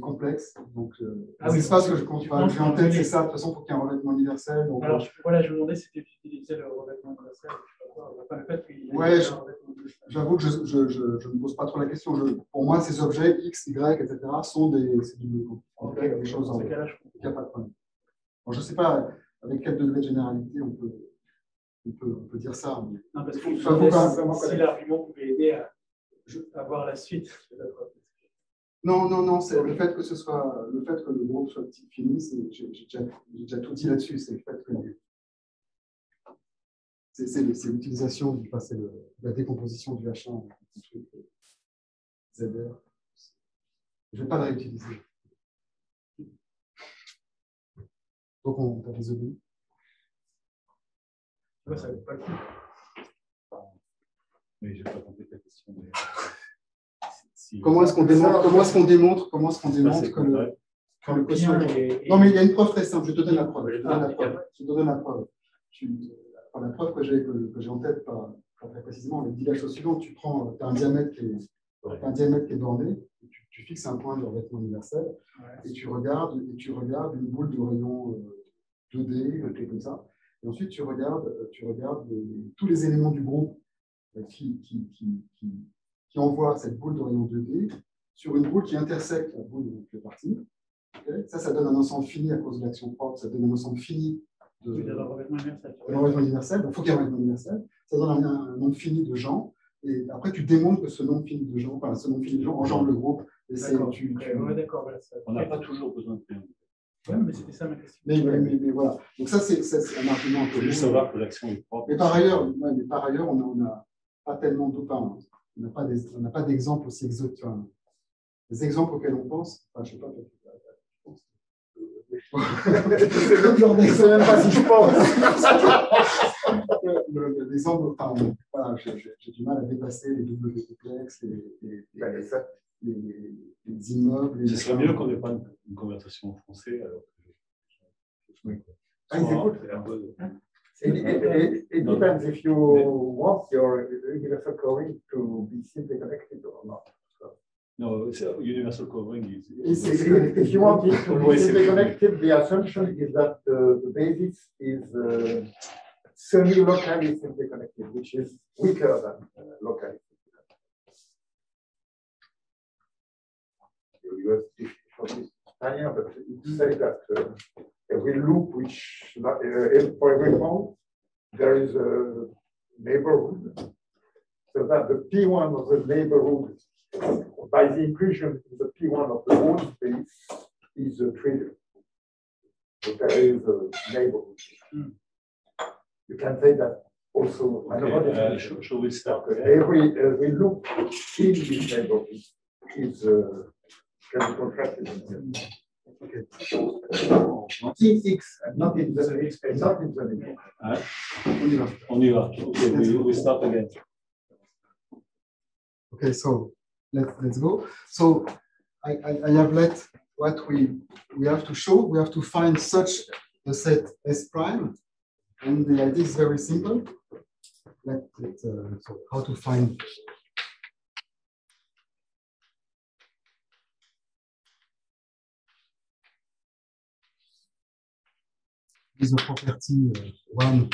[SPEAKER 2] complexes. Donc,
[SPEAKER 3] oui,
[SPEAKER 2] espaces que j'ai en tête, c'est ça. De toute façon, il faut qu'il y ait un revêtement universel. Donc,
[SPEAKER 3] alors, je me demandais si tu utilisais le revêtement universel. Enfin, le fait qu'il y ait un revêtement universel.
[SPEAKER 2] J'avoue que je ne me pose pas trop la question. Pour moi, ces objets, X, Y, etc., sont des choses en fait. Il n'y a pas de problème. Bon, je ne sais pas avec quel degré de généralité on peut dire ça. Mais...
[SPEAKER 3] Non, parce que si l'argument pouvait aider à voir la suite.
[SPEAKER 2] Non, c'est le fait que le groupe soit fini, j'ai déjà tout dit là-dessus, c'est le fait que c'est l'utilisation la décomposition du H1 ZR. Je ne vais pas le réutiliser. Donc on a des objets.
[SPEAKER 3] Ouais, ça ne vaut pas le coup.
[SPEAKER 1] Mais je n'ai pas compris ta question. Mais...
[SPEAKER 2] Comment est-ce qu'on démontre que le quotient est... Non, mais il y a une preuve très simple. Je te donne la preuve. La preuve que j'ai en tête, pas très précisément, elle dit la chose suivante. Tu prends un diamètre qui est borné, tu fixes un point de revêtement universel, et tu regardes une boule de rayon 2D, quelque chose comme ça. Et ensuite, tu regardes tous les éléments du groupe qui envoie cette boule de rayon 2D sur une boule qui intersecte la boule de les parties. Okay, ça donne un ensemble fini à cause de l'action propre, ça donne un ensemble fini de revêtement universel. Donc, il faut qu'il y ait un revêtement universel. Ça donne un nombre fini de gens. Et après, tu démontres que ce nombre fini de gens, engendre le groupe. Et
[SPEAKER 3] d'accord.
[SPEAKER 1] On n'a pas toujours besoin de triangle.
[SPEAKER 3] Oui, mais c'était ça ma question.
[SPEAKER 2] Mais voilà. Donc, ça, c'est un argument.
[SPEAKER 1] Il faut juste savoir que l'action est propre.
[SPEAKER 2] Mais par ailleurs, on n'a pas tellement de temps. On n'a pas d'exemple aussi exotique. Des exemples auxquels on pense, je ne sais pas.
[SPEAKER 4] C'est même pas si je pense.
[SPEAKER 2] L'exemple, voilà, j'ai du mal à dépasser les doubles duplex, les immeubles.
[SPEAKER 1] Ce serait mieux qu'on n'ait pas une conversation en français. Alors
[SPEAKER 4] It depends if you want your universal covering to be simply connected or not.
[SPEAKER 1] No, universal covering is.
[SPEAKER 4] If you want it to be simply connected, the assumption is that the basis is semi-locally simply connected, which is weaker than locally. You have this tinier, but it says that every loop, which for every node, there is a neighborhood, so that the P1 of the neighborhood, by the inclusion in the P1 of the whole space, is trivial. So there is a neighborhood. You can say that also.
[SPEAKER 1] Okay, shall we start?
[SPEAKER 4] Every loop in this neighborhood is can be contrasted. Okay. in X and not in the X space, not in the limit.
[SPEAKER 1] On y va. Okay, we start again.
[SPEAKER 2] Okay, so let's go. So I have let what we have to show. We have to find such a set S prime, and the idea is very simple. So how to find is a property 1.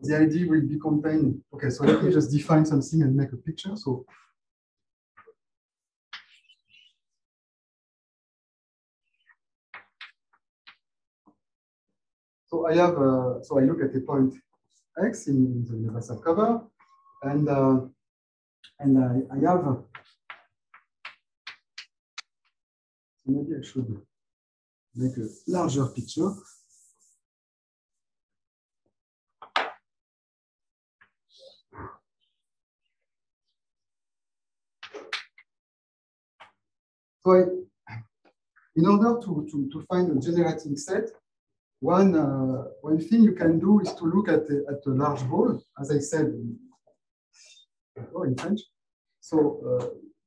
[SPEAKER 2] The idea will be contained. Okay, so let me just define something and make a picture. So I have so I look at the point X in the universal cover, and I have maybe I should make a larger picture. So in order to find a generating set, one thing you can do is to look at a large ball, as I said in French. So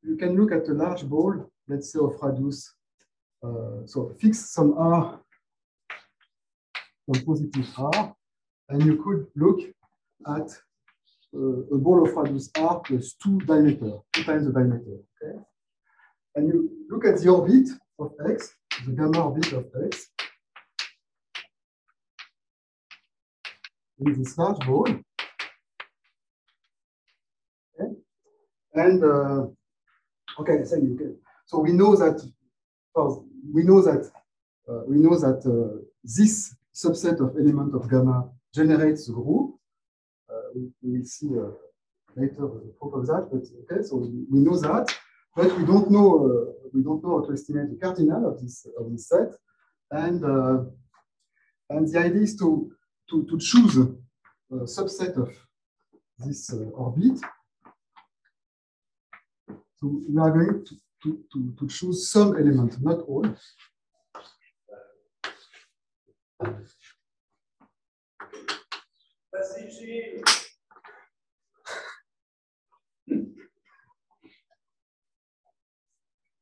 [SPEAKER 2] you can look at a large ball, let's say of radius. So fix some R, some positive R, and you could look at a ball of radius R plus 2 diameter, 2 times the diameter. Okay? And you look at the orbit of X, the gamma orbit of X, with this large ball. Okay? And okay, so we know that this subset of element of gamma generates the group. We will see later the proof of that. But okay, so we know that, but we don't know how to estimate the cardinal of this set. And the idea is to choose a subset of this orbit. So we are going to choose some element, not all.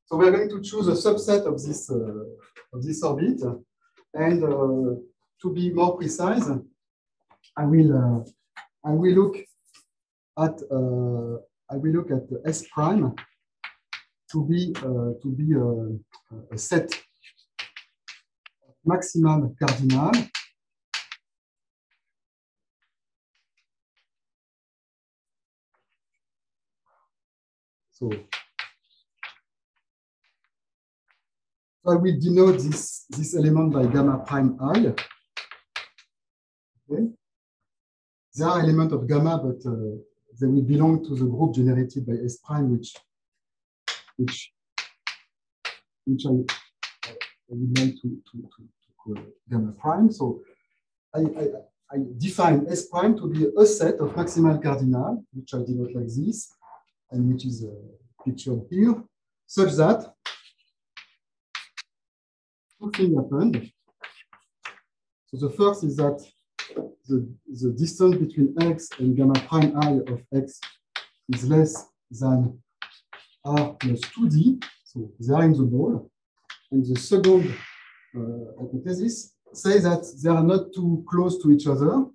[SPEAKER 2] So we are going to choose a subset of this orbit, and to be more precise, I will look at the S prime to be a set of maximal cardinal so I will denote this element by gamma prime I. Okay. There are elements of gamma, but they will belong to the group generated by S prime, which I would like to call gamma prime. So I define S prime to be a set of maximal cardinal, which I denote like this, and which is pictured here, such that two things happened. So the first is that the distance between X and gamma prime I of X is less than R plus 2D, so they are in the ball. And the second hypothesis says that they are not too close to each other.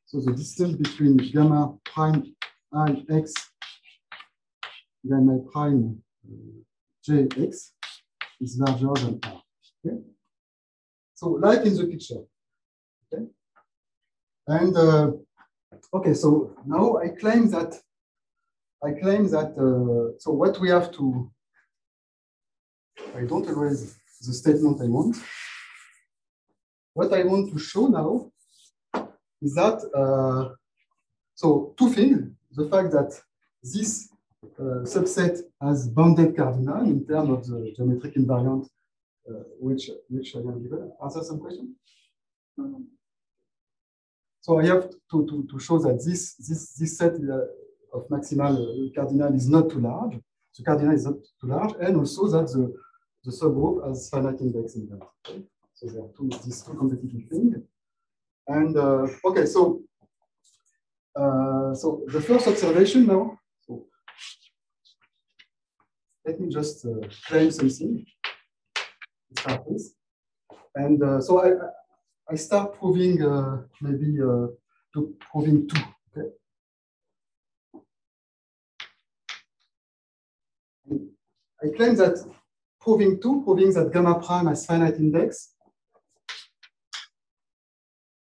[SPEAKER 2] So the distance between gamma prime I X, gamma prime JX is larger than R. Okay? So like in the picture. Okay? And okay, so now I claim that so what we have to, I don't erase the statement I want. What I want to show now is that, so two things, the fact that this subset has bounded cardinal in terms of the geometric invariant, which I am given. Are there some questions? No. So I have to show that this set of maximal cardinal is not too large. the cardinal is not too large, and also that the subgroup has finite index in them. Okay? So there are these two competitive things. And okay, so the first observation now. So let me just claim something. Start with. And so I start proving maybe to proving 2. Okay. I claim that proving that gamma prime has finite index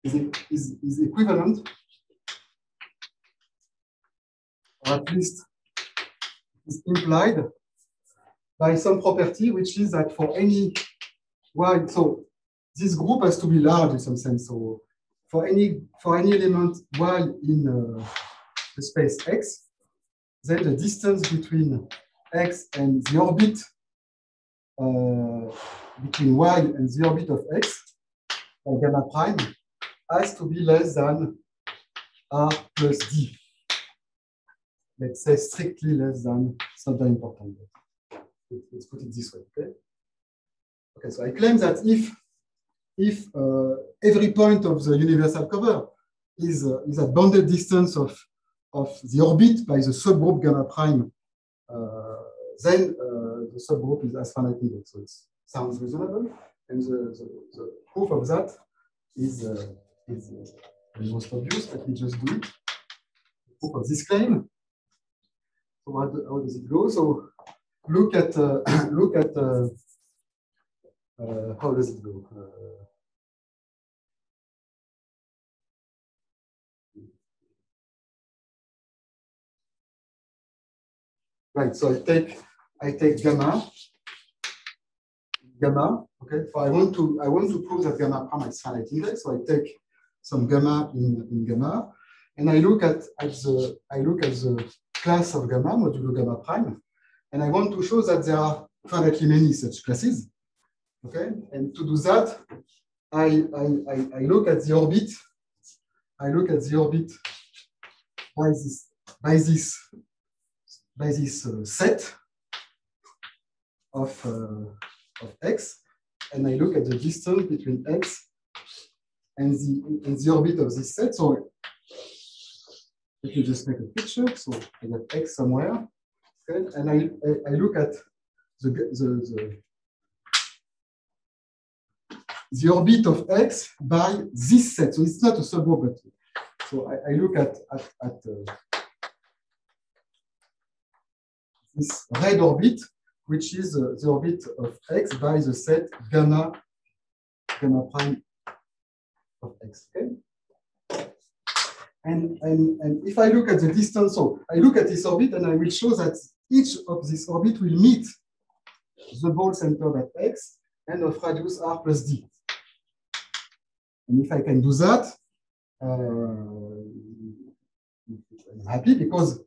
[SPEAKER 2] is equivalent, or at least is implied by some property, which is that for any y, so this group has to be large in some sense. So for any element y in the space X, then the distance between X and the orbit between y and the orbit of X by gamma prime has to be less than r plus d. Let's say strictly less than. It's not very important. Let's put it this way. Okay. Okay. So I claim that if every point of the universal cover is a bounded distance of the orbit by the subgroup gamma prime, then the subgroup is finite index. So it sounds reasonable, and the proof of that is most obvious. Let me just do it. The proof of this claim. So how does it go? So look at how does it go? Right. So I take gamma. Okay. So I want to prove that gamma prime is finite index. So I take some gamma in gamma, and I look at the class of gamma modulo gamma prime, and I want to show that there are finitely many such classes. Okay. And to do that, I look at the orbit. I look at the orbit by this set of X, and I look at the distance between X and the orbit of this set. So let me just make a picture. So I got X somewhere, okay? And I look at the orbit of X by this set. So it's not a subgroup, but so I look at this red orbit, which is the orbit of X by the set gamma prime of X. Okay. And if I look at the distance, so I look at this orbit, and I will show that each of this orbit will meet the ball center at X and of radius r plus d. And if I can do that, I'm happy, because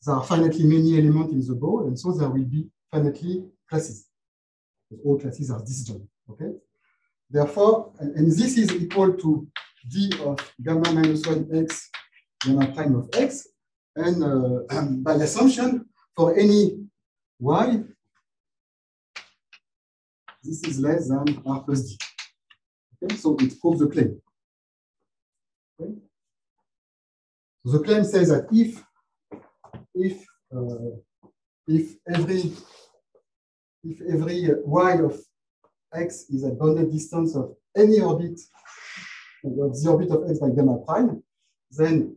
[SPEAKER 2] there are finitely many elements in the ball, and so there will be finitely classes. All classes are disjoint. Okay. Therefore, and this is equal to d of gamma minus 1x gamma prime of x, and by assumption, for any y, this is less than r plus d. Okay, so it proves the claim. Okay. So the claim says that if every y of x is a bounded distance of any orbit of the orbit of x by gamma prime, then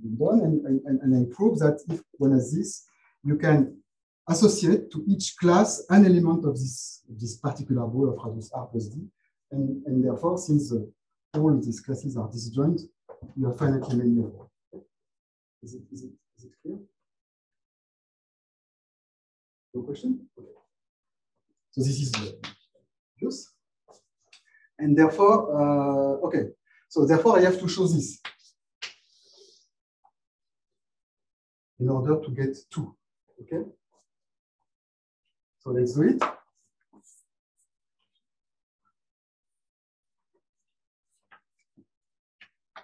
[SPEAKER 2] we're done, and I prove that if one has this, you can associate to each class an element of this particular ball of radius r plus d, and therefore, since all these classes are disjoint, you have finitely many of them. Is it clear? No question? Okay. So this is obvious. And therefore, okay. So therefore, I have to show this in order to get 2. Okay. So let's do it.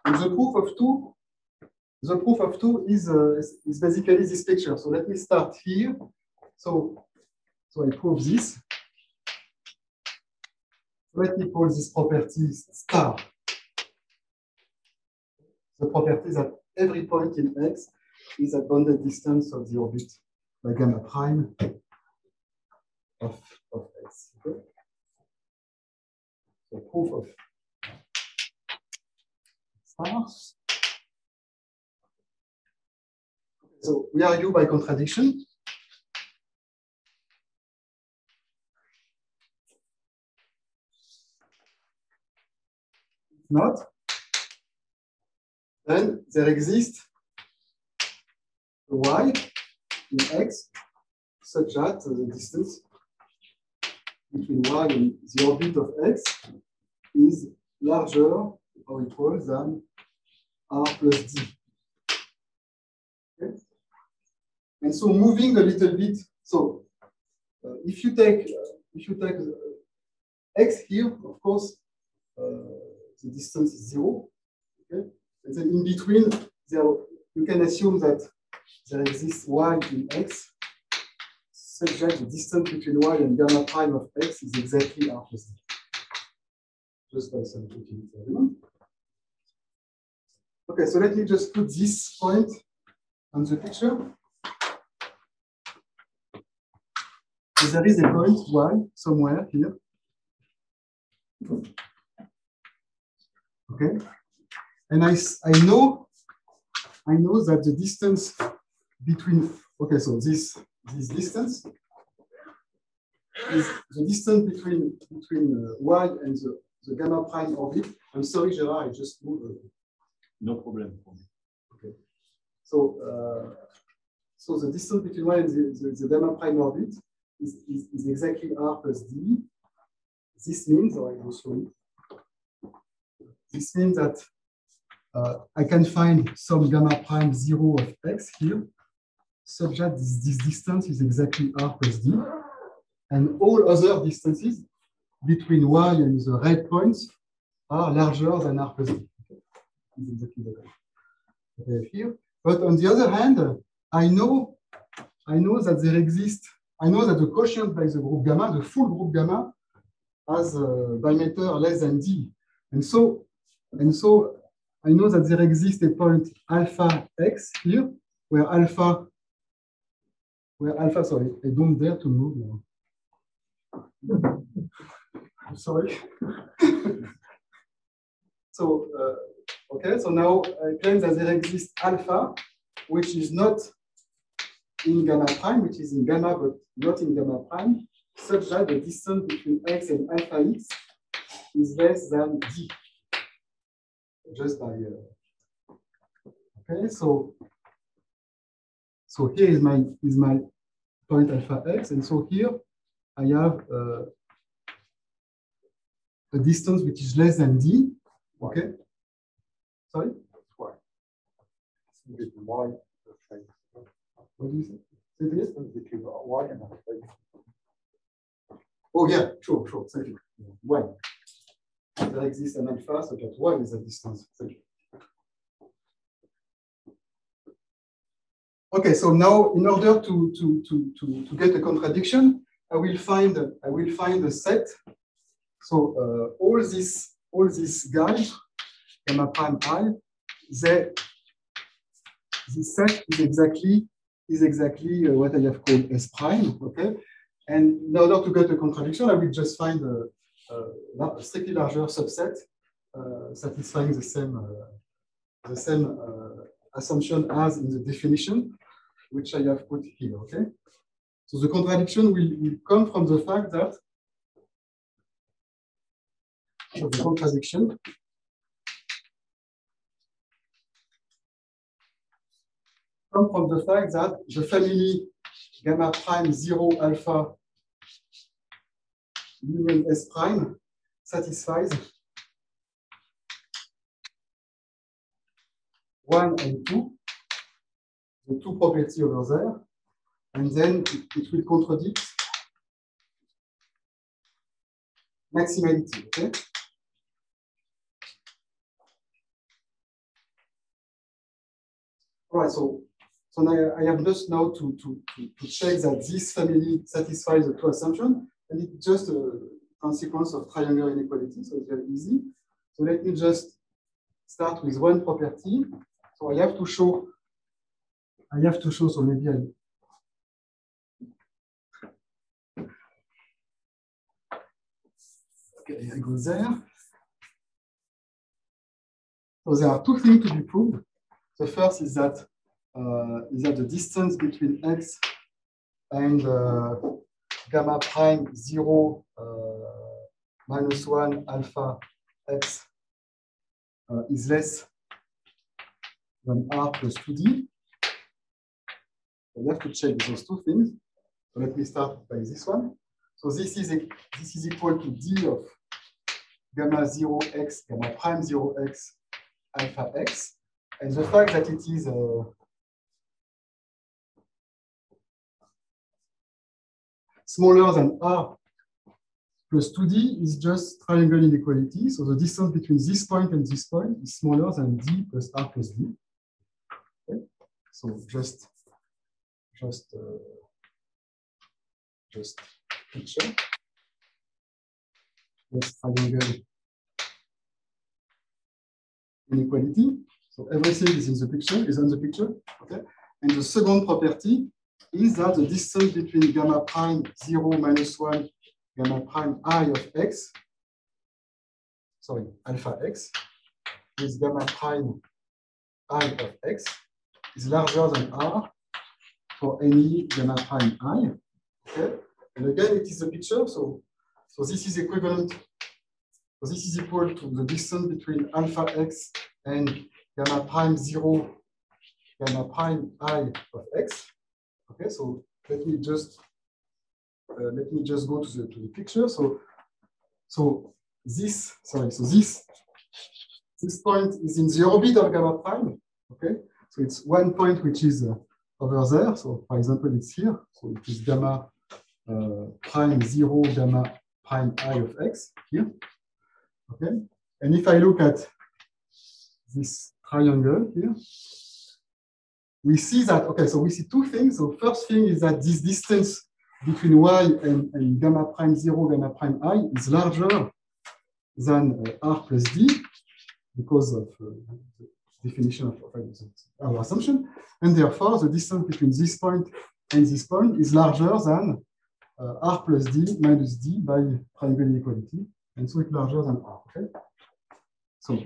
[SPEAKER 2] And the proof of 2 the proof of two is basically this picture. So let me start here. So I prove this. Let me call this property star. The property that every point in X is at bounded distance of the orbit by gamma prime of X. Okay? So proof of stars. So we argue by contradiction. If not, then there exists a y in X such that the distance between y and the orbit of X is larger or equal than r plus d. Okay? And so moving a little bit, so if you take X here, of course, the distance is 0. Okay? And then in between, you can assume that there exists y in X such that the distance between y and gamma prime of X is exactly r plus d. Just by some utility element. Okay, so let me just put this point on the picture. So there is a point y somewhere here. Okay, and I know that the distance between, okay, so this distance is the distance between y and the gamma prime orbit. I'm sorry, Gerard, I just moved.
[SPEAKER 1] No problem for me.
[SPEAKER 2] Okay, so so the distance between y and the gamma prime orbit is exactly r plus d. This means, or I will show you. This means that I can find some gamma prime 0 of X here, such that this distance is exactly r plus d. And all other distances between y and the red points are larger than r plus d. Okay. It's exactly the case here. But on the other hand, I know that there exists, I know that the quotient by the group gamma, the full group gamma, has a diameter less than d. And so I know that there exists a point alpha x here, where alpha, sorry, I don't dare to move now. I'm sorry. So, okay, so now I claim that there exists alpha, which is not in gamma prime, which is in gamma, but not in gamma prime, such that the distance between x and alpha x is less than d. Just by, okay, so here is my point alpha x, and so here I have a distance which is less than d. Okay, sorry.
[SPEAKER 4] Why?
[SPEAKER 2] What do you say? Say it again?
[SPEAKER 4] Between y and alpha.
[SPEAKER 2] Oh yeah, sure, thank you. Why? There exists an alpha such that y is a distance. Thank you. Okay, so now in order to get a contradiction, I will find a set. So all these guys, gamma prime I, this set is exactly what I have called S prime. Okay, and in order to get a contradiction, I will just find a strictly larger subset satisfying the same assumption as in the definition, which I have put here. Okay, so the contradiction will come from the fact that the contradiction comes from the fact that the family gamma prime 0 alpha union S prime satisfies 1 and 2, the two properties over there, and then it will contradict maximality. Okay. right. So now I have just now to check that this family satisfies the two assumptions, and it's just a consequence of triangular inequality, so it's very easy. So let me just start with one property. So I have to show, so maybe okay, I go there. So there are two things to be proved. The first is that the distance between x and gamma prime 0 minus 1 alpha x is less than r plus 2d. So we have to check those two things. So let me start by this one. So this is equal to d of gamma 0x, gamma prime 0x, alpha x. And the fact that it is smaller than r plus 2d is just triangle inequality. So the distance between this point and this point is smaller than d plus r plus d. Okay. So just picture. Yes, triangle inequality. So everything is in the picture, is on the picture. Okay. And the second property is that the distance between gamma prime 0 minus 1 gamma prime I of x, sorry, alpha x, with gamma prime I of x is larger than r for any gamma prime I. Okay. And again, it is a picture. So this is equivalent. So this is equal to the distance between alpha x and gamma prime 0, gamma prime I of x. Okay, so let me just go to the picture. So this point is in the orbit of gamma prime. Okay, so it's one point which is over there. So for example, it's here. So it is gamma prime 0, gamma prime I of x here. Okay, and if I look at this triangle here, we see that, okay, so we see two things. So first thing is that this distance between y and gamma prime 0, gamma prime I is larger than r plus d because of the definition of our assumption. And therefore, the distance between this point and this point is larger than r plus d minus d by triangle inequality. And so it's larger than r, okay? So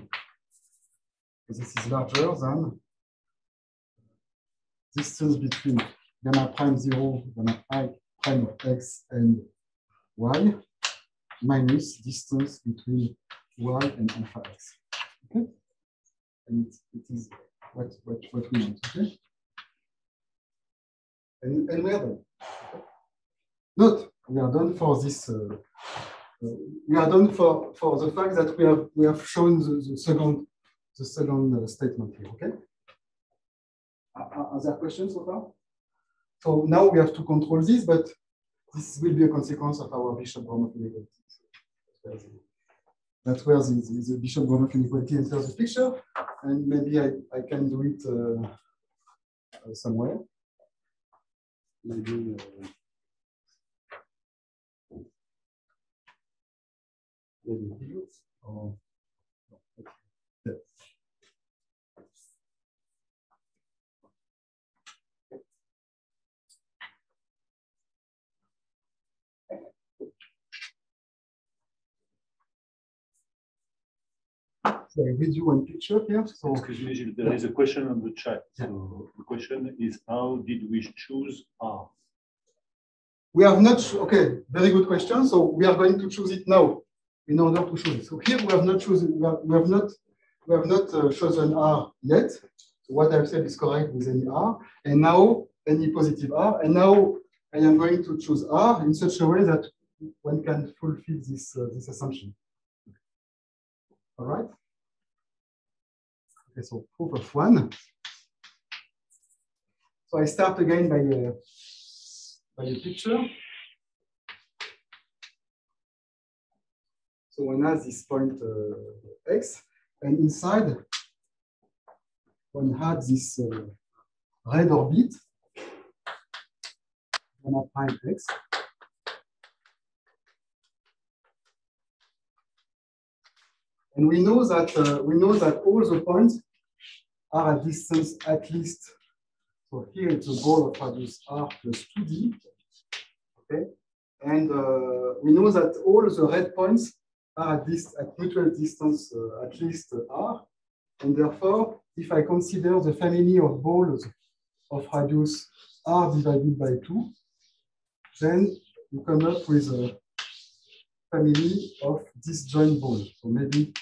[SPEAKER 2] this is larger than distance between gamma prime 0, gamma I prime of x and y minus distance between y and alpha x. Okay? And it is what we want, okay? And we are done. Note, we are done for this. We are done for the fact that we have shown the second statement here. Okay. Are there questions so far? So now we have to control this, but this will be a consequence of our Bishop-Gromov inequality. That's where the Bishop-Gromov inequality enters the picture, and maybe I can do it somewhere. Maybe. Maybe here or yeah. So I read you one picture here. So
[SPEAKER 1] excuse me, Gilles, there is a question on the chat. Yeah. So the question is, how did we choose R?
[SPEAKER 2] We have not, okay, very good question. So we are going to choose it now in order to choose it. So here we have not chosen, we have not chosen R yet. So what I've said is correct with any R, and now any positive R. And now I am going to choose R in such a way that one can fulfill this assumption. All right. Okay, so proof of one. So I start again by a picture. So one has this point X, and inside one had this red orbit, gamma prime x. And we know that all the points are at distance at least. So here it's a ball of radius r plus 2d. Okay, and we know that all the red points are at mutual distance at least r, and therefore, if I consider the family of balls of radius r divided by 2, then you come up with a family of disjoint balls. So maybe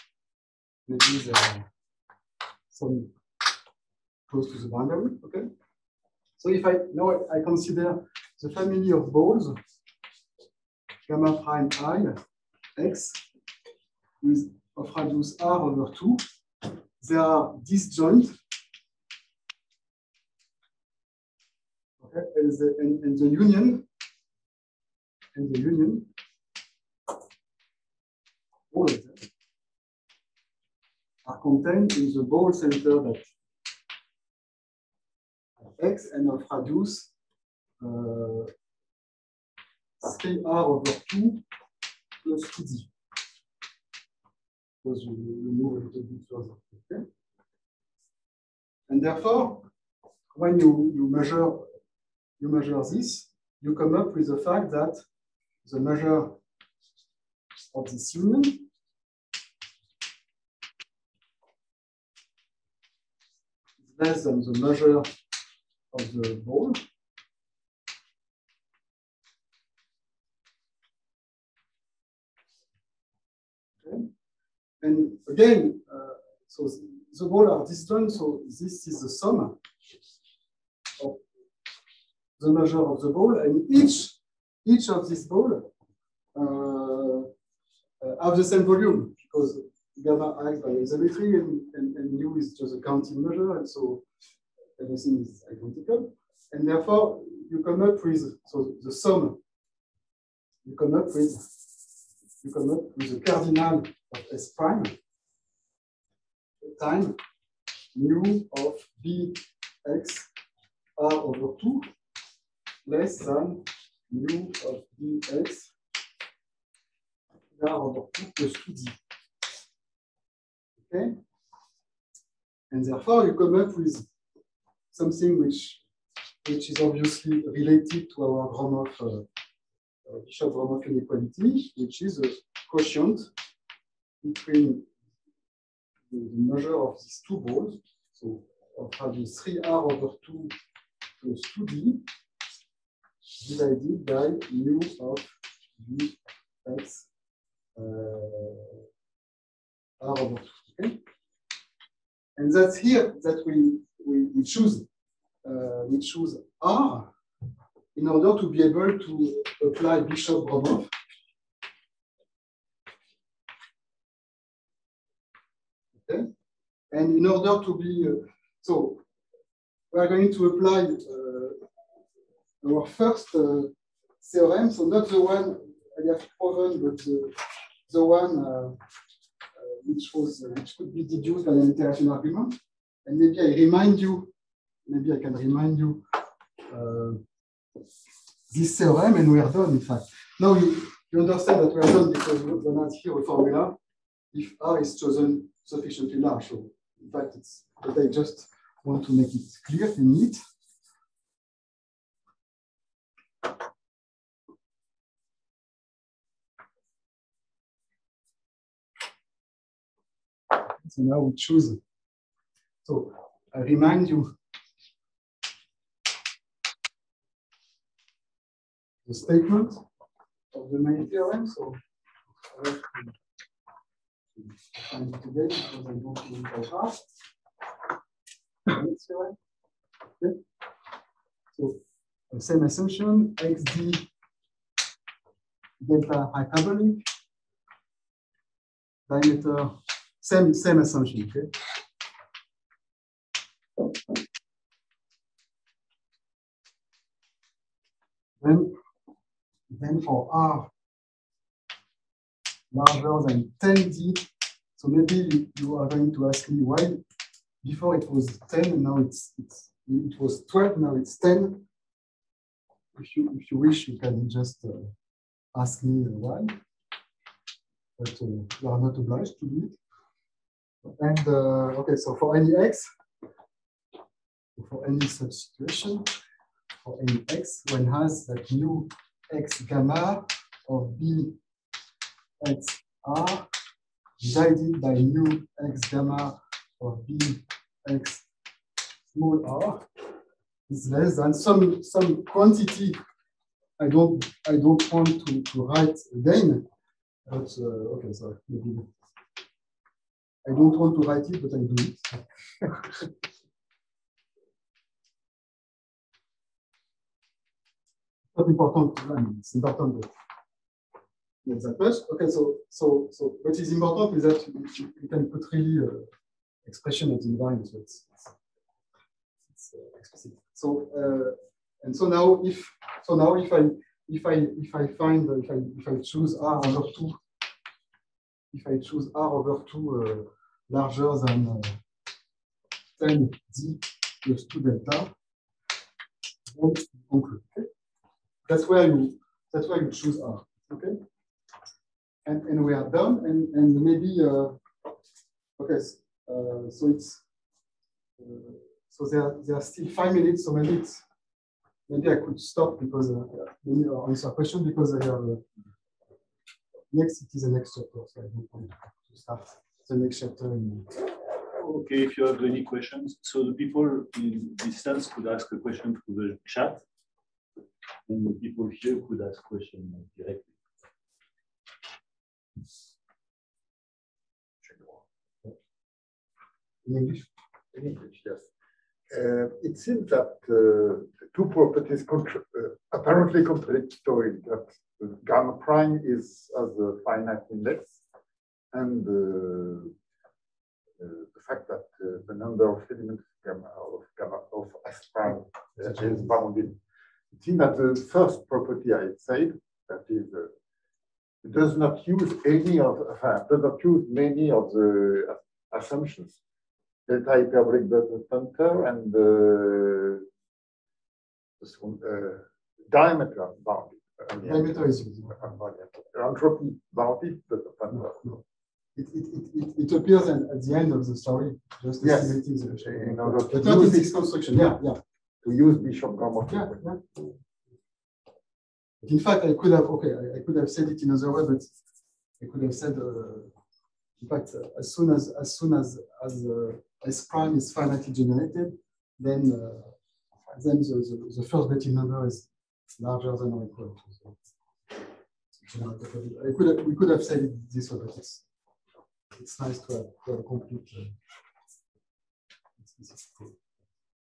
[SPEAKER 2] there are some close to the boundary. Okay. So if I consider the family of balls gamma prime I x with of radius r over 2, they are disjoint. Okay, and the union all of them are contained in the ball center that x and of radius 3r over 2 plus 2d. Because we move a little bit further. Okay? And therefore, when you measure this, you come up with the fact that the measure of this union is less than the measure of the ball. Okay. And again, so the balls are disjoint, so this is the sum of the measure of the ball, and each of these balls have the same volume, because gamma acts by isometry and mu is just a counting measure, and so everything is identical. And therefore, you come up with, so the sum, you come up with the cardinal of S prime times mu of bx r over 2 less than mu of bx r over 2 plus 2d. Okay? And therefore, you come up with something which is obviously related to our Gromov, Bishop-Gromov inequality, which is a quotient between the measure of these two balls, so of radius 3r over 2 plus 2d, divided by mu of bx r over 2. Okay? And that's here that we choose R in order to be able to apply Bishop-Gromov. Okay, and in order to be so we are going to apply our first theorem. So not the one I have proven, but the one which could be deduced by an interaction argument. And maybe I can remind you this theorem, and we are done, in fact. Now you understand that we are done because we don't have here a formula if R is chosen sufficiently large. So in fact, but I just want to make it clear and neat. So now we choose. So I remind you the statement of the main theorem. So I have to find it today because I don't do it by heart. Okay. So the same assumption, xd delta hyperbolic, diameter, same assumption, okay? Then for R larger than 10d, so maybe you are going to ask me why before it was 10 and now it's it was 12, now it's 10. If you wish, you can just ask me why, but you are not obliged to do it. And okay, so for any x, for any such situation, for any x, one has that mu x gamma of b x r divided by mu x gamma of b x small r is less than some quantity. I don't want to write again, but okay, sorry, maybe I don't want to write it, but I do it. Not important. I mean, it's important, but not that much. Okay, so what is important is that you can put really expression of the environment. So it's explicit. So and so now if I choose R over 2, if I choose R over 2 larger than 10 d plus 2 delta, then conclude. Okay? That's where you choose R. Okay, and we are done. And maybe okay. So it's so there are still 5 minutes. So maybe I could stop because maybe answer a question because I have next. It is the next chapter. So I don't want to start the next chapter.
[SPEAKER 1] Okay, if you have any questions, so the people in distance could ask a question through the chat, and the people here could ask questions directly.
[SPEAKER 2] In English?
[SPEAKER 4] In English, yes. It seems that two properties apparently contradictory, that gamma prime has a finite index, and the fact that the number of elements of S prime is bounded. It seems that the first property I said, that is, it does not use many of the assumptions. Delta hyperbolic doesn't enter, and diameter bounded.
[SPEAKER 2] Diameter is used.
[SPEAKER 4] Entropy bounded doesn't enter.
[SPEAKER 2] No. It appears at the end of the story, just estimating the shape.
[SPEAKER 4] In order to
[SPEAKER 2] but not in this construction. Yeah.
[SPEAKER 4] To use Bishop-Gamow.
[SPEAKER 2] Yeah. In fact, I could have said it in another way, but I could have said, in fact, as soon as S prime is finitely generated, then the first Bethe number is larger than or equal to. We could have said it this way, but it's nice to have a complete.